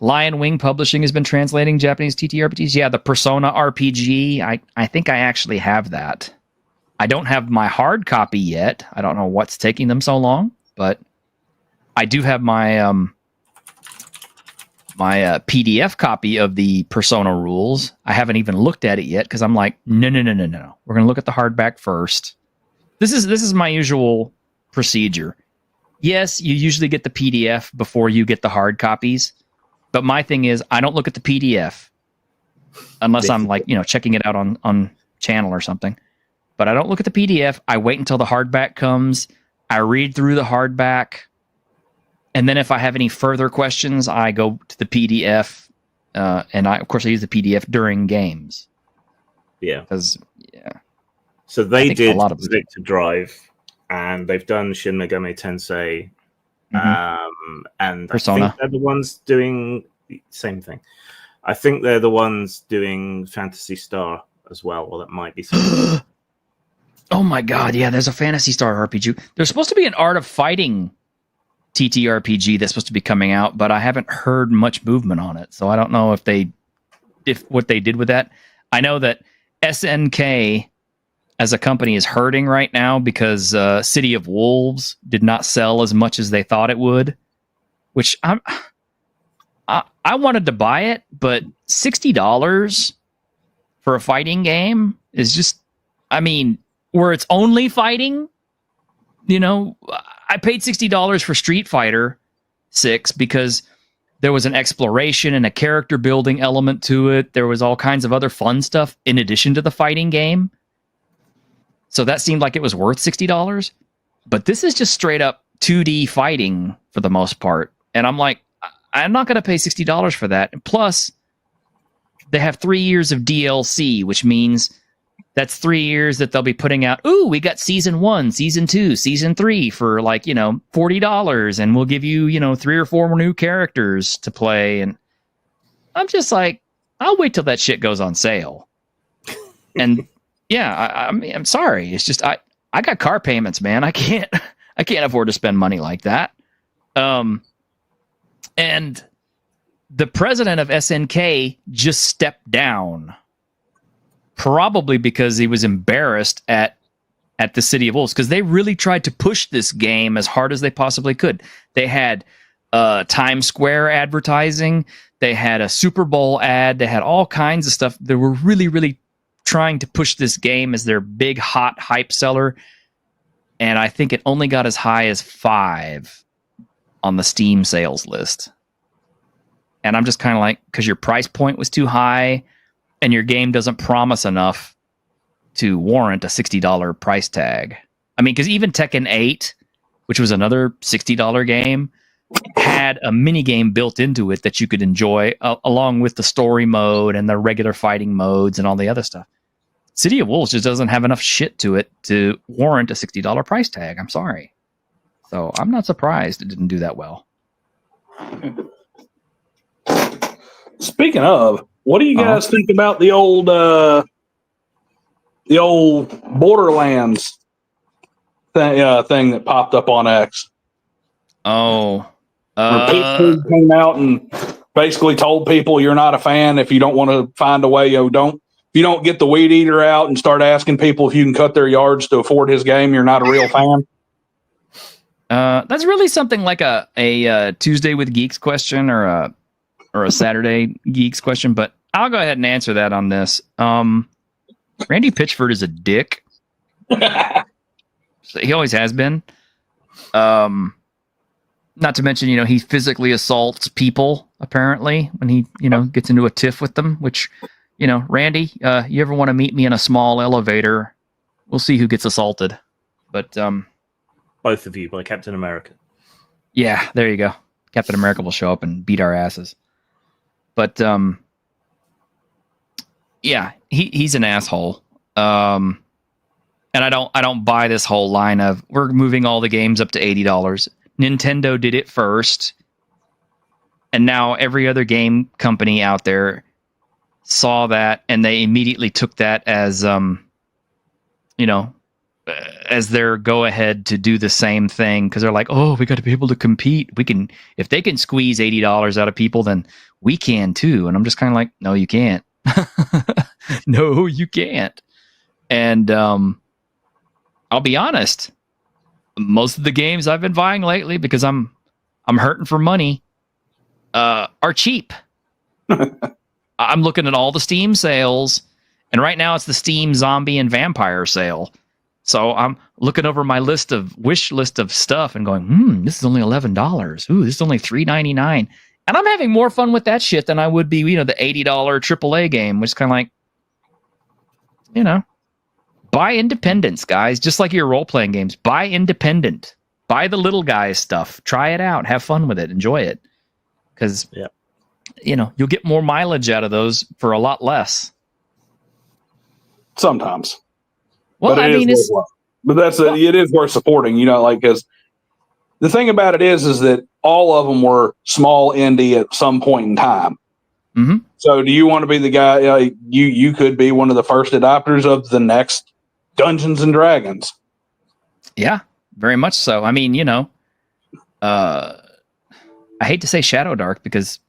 Lion Wing Publishing has been translating Japanese TTRPGs. Yeah, the Persona RPG. I think I actually have that. I don't have my hard copy yet. I don't know what's taking them so long, but I do have my my PDF copy of the Persona rules. I haven't even looked at it yet because I'm like, no. We're going to look at the hardback first. This is my usual procedure. Yes, you usually get the PDF before you get the hard copies. But my thing is, I don't look at the PDF unless I'm checking it out on channel or something. But I don't look at the PDF. I wait until the hardback comes. I read through the hardback. And then if I have any further questions, I go to the PDF. And I use the PDF during games. Yeah. Because yeah, So I they think a did lot of- Victor Drive, and they've done Shin Megami Tensei, and Persona. I think they're the ones doing the same thing. I think they're the ones doing Phantasy Star as well, or that might be something. Oh my god, yeah, there's a Phantasy Star RPG. There's supposed to be an Art of Fighting TTRPG that's supposed to be coming out, but I haven't heard much movement on it. So I don't know if what they did with that. I know that SNK as a company is hurting right now because City of Wolves did not sell as much as they thought it would, which I wanted to buy it, but $60 for a fighting game is just, I mean, where it's only fighting, you know, I paid $60 for Street Fighter 6 because there was an exploration and a character building element to it. There was all kinds of other fun stuff in addition to the fighting game. So that seemed like it was worth $60. But this is just straight up 2D fighting for the most part. And I'm like, I'm not going to pay $60 for that. And plus, they have 3 years of DLC, which means that's 3 years that they'll be putting out. Ooh, we got season 1, season 2, season 3 for like, you know, $40. And we'll give you, you know, 3 or 4 new characters to play. And I'm just like, I'll wait till that shit goes on sale. And yeah, I mean, I'm sorry. It's just, I got car payments, man. I can't afford to spend money like that. And the president of SNK just stepped down, probably because he was embarrassed at the City of Wolves, because they really tried to push this game as hard as they possibly could. They had Times Square advertising. They had a Super Bowl ad. They had all kinds of stuff. They were really, really trying to push this game as their big, hot hype seller. And I think it only got as high as 5 on the Steam sales list. And I'm just kind of like, because your price point was too high and your game doesn't promise enough to warrant a $60 price tag. I mean, because even Tekken 8, which was another $60 game, had a mini game built into it that you could enjoy along with the story mode and the regular fighting modes and all the other stuff. City of Wolves just doesn't have enough shit to it to warrant a $60 price tag. I'm sorry. So I'm not surprised it didn't do that well. Speaking of, what do you guys think about the old Borderlands thing that popped up on X? Oh, Where people came out and basically told people you're not a fan if you don't want to find a way. If you don't get the weed eater out and start asking people if you can cut their yards to afford his game, you're not a real fan. That's really something like a Tuesday with Geeks question or a Saturday Geeks question, but I'll go ahead and answer that on this. Randy Pitchford is a dick. He always has been. Not to mention, he physically assaults people, apparently, when he, gets into a tiff with them, which, Randy, you ever want to meet me in a small elevator, we'll see who gets assaulted. But both of you by Captain America. Yeah, there you go. Captain America will show up and beat our asses. But yeah, he's an asshole. And I don't buy this whole line of we're moving all the games up to $80. Nintendo did it first, and now every other game company out there saw that, and they immediately took that as as their go ahead to do the same thing, because they're like, oh, we got to be able to compete. We can, if they can squeeze $80 out of people, then we can too. And I'm just kind of like, no, you can't. No, you can't. And I'll be honest, most of the games I've been buying lately, because I'm hurting for money, are cheap. I'm looking at all the Steam sales, and right now it's the Steam Zombie and Vampire sale. So I'm looking over my wish list of stuff and going, this is only $11. Ooh, this is only $3.99. And I'm having more fun with that shit than I would be, the $80 AAA game, which is kind of like, buy independents, guys. Just like your role-playing games. Buy independent. Buy the little guys stuff. Try it out. Have fun with it. Enjoy it. Because, you'll get more mileage out of those for a lot less. sometimes. Well, But I mean, it's it is worth supporting, because the thing about it is that all of them were small indie at some point in time. Mhm. So do you want to be the guy, you could be one of the first adopters of the next Dungeons and Dragons. yeah, very much so. I mean, I hate to say Shadow Dark because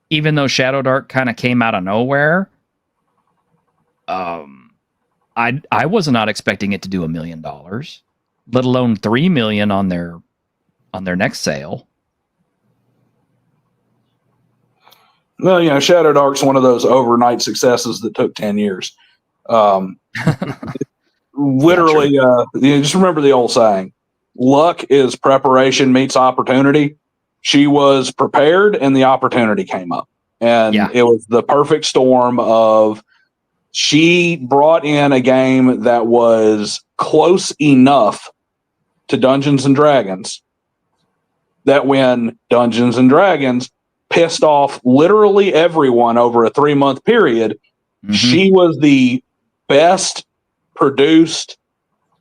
even though Shadow Dark kind of came out of nowhere, I was not expecting it to do $1 million, let alone 3 million on their next sale. Well, Shadow Dark's one of those overnight successes that took 10 years. Literally, just remember the old saying, luck is preparation meets opportunity. She was prepared and the opportunity came up. And it was the perfect storm of she brought in a game that was close enough to Dungeons and Dragons that when Dungeons and Dragons pissed off literally everyone over a 3-month period, she was the best produced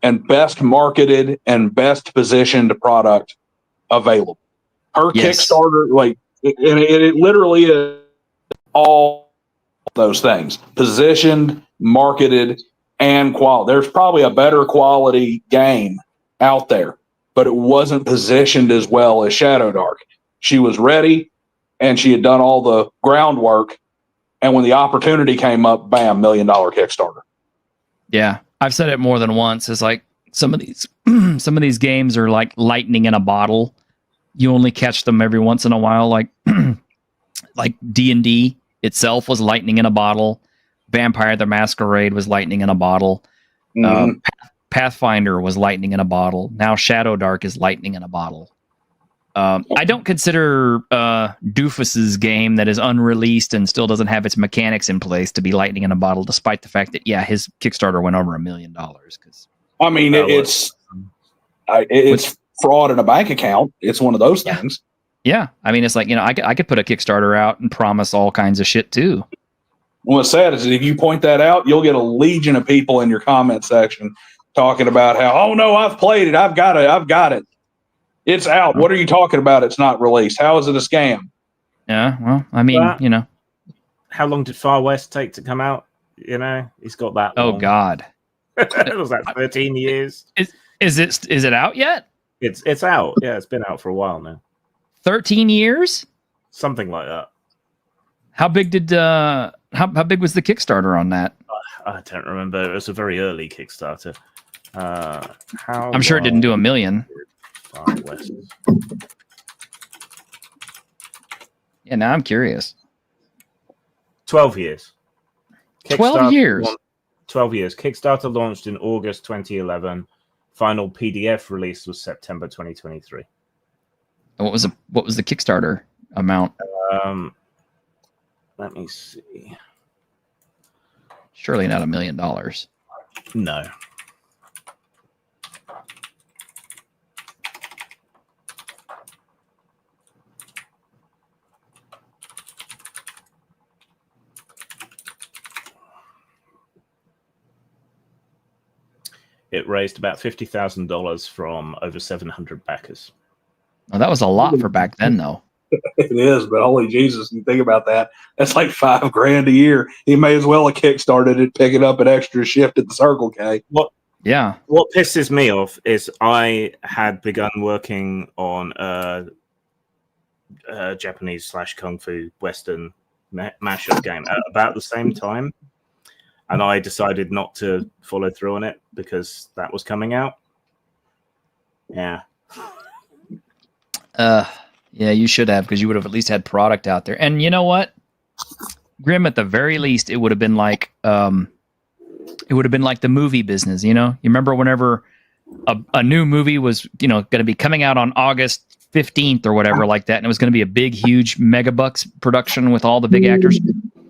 and best marketed and best positioned product available. Her Kickstarter, it literally is all those things: positioned, marketed, and quality. There's probably a better quality game out there, but it wasn't positioned as well as Shadow Dark. She was ready and she had done all the groundwork. And when the opportunity came up, bam, $1 million Kickstarter. Yeah. I've said it more than once. It's like some of these games are like lightning in a bottle. You only catch them every once in a while. Like D&D itself was lightning in a bottle. Vampire the Masquerade was lightning in a bottle. Pathfinder was lightning in a bottle. Now Shadow Dark is lightning in a bottle. I don't consider Doofus's game that is unreleased and still doesn't have its mechanics in place to be lightning in a bottle, despite the fact that his Kickstarter went over $1 million. Because I mean, it's fraud in a bank account. It's one of those things. Yeah, I mean, it's like I could put a Kickstarter out and promise all kinds of shit too. What's sad is that if you point that out, you'll get a legion of people in your comment section talking about how, oh no, I've played it, I've got it. It's out. What are you talking about? It's not released. How is it a scam? Yeah, well, I mean, How long did Far West take to come out? He's got that long. Oh, God. It was like 13 years. Is it out yet? It's out. Yeah, it's been out for a while now. 13 years? Something like that. How big did how big was the Kickstarter on that? I don't remember. It was a very early Kickstarter. I'm sure it didn't do $1 million. Far West. Yeah, now I'm curious. 12 years. 12 years. 12 years. Kickstarter launched in August 2011. Final PDF release was September 2023. What was the Kickstarter amount? Let me see. Surely not $1 million. No. It raised about $50,000 from over 700 backers. Oh, that was a lot for back then, though. It is, but holy Jesus, you think about that. That's like $5,000 a year. He may as well have kickstarted it, pick it up an extra shift at the Circle K. What pisses me off is I had begun working on a Japanese / Kung Fu Western mashup game at about the same time. And I decided not to follow through on it because that was coming out. Yeah. Yeah, you should have, because you would have at least had product out there. And you know what, Grim, at the very least, it would have been like the movie business. You remember whenever a new movie was going to be coming out on August 15th or whatever like that, and it was going to be a big, huge megabucks production with all the big actors.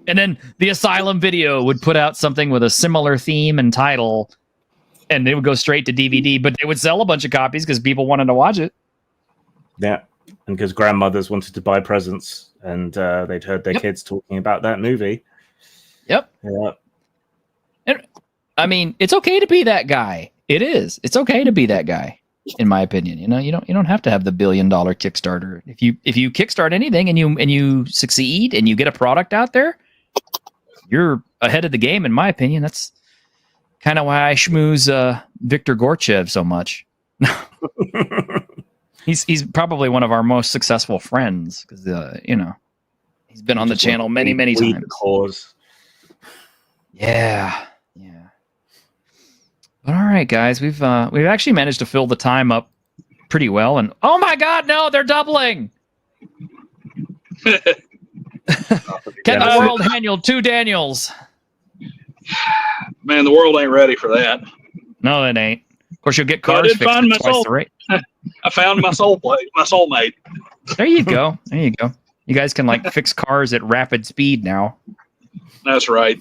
And then the Asylum Video would put out something with a similar theme and title, and it would go straight to DVD, but they would sell a bunch of copies because people wanted to watch it. Yeah, and because grandmothers wanted to buy presents, and they'd heard their kids talking about that movie. Yep. Yeah. I mean, it's okay to be that guy. It is. It's okay to be that guy, in my opinion. You know, you don't have to have the $1 billion Kickstarter. If you kickstart anything and you succeed and you get a product out there, you're ahead of the game, in my opinion. That's kind of why I schmooze Victor Gorchev so much. He's probably one of our most successful friends because you know, he's been on the channel many times. Cause. Yeah. But all right, guys, we've actually managed to fill the time up pretty well. And oh my God, no, they're doubling. Can the world handle 2 Daniels? Man, the world ain't ready for that. No, it ain't. Of course, you'll get But I cars did fixed find at my twice soul. the rate. I found my soulmate. There you go. You guys can like fix cars at rapid speed now. That's right.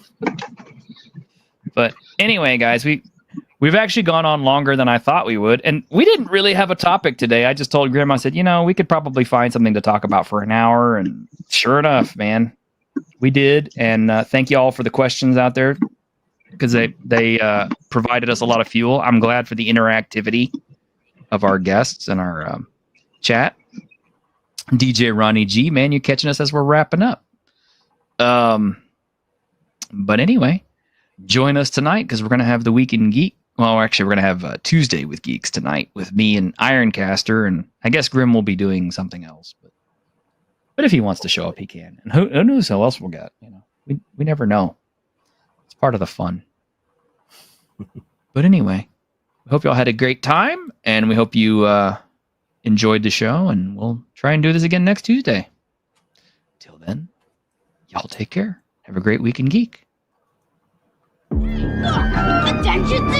But anyway, guys, we've actually gone on longer than I thought we would, and we didn't really have a topic today. I just told Grim, I said, you know, we could probably find something to talk about for an hour, and sure enough, man, we did. And thank you all for the questions out there because they provided us a lot of fuel. I'm glad for the interactivity of our guests and our chat. DJ Ronnie G, man, you catching us as we're wrapping up. But anyway, join us tonight because we're going to have the Week in Geek. Well, actually, we're going to have Tuesday with Geeks tonight with me and Ironcaster, and I guess Grim will be doing something else. But if he wants to show up, he can. And who knows who else we'll get? You know, we never know. It's part of the fun. But anyway, we hope y'all had a great time, and we hope you enjoyed the show, and we'll try and do this again next Tuesday. Till then, y'all take care. Have a great Week in Geek. Attention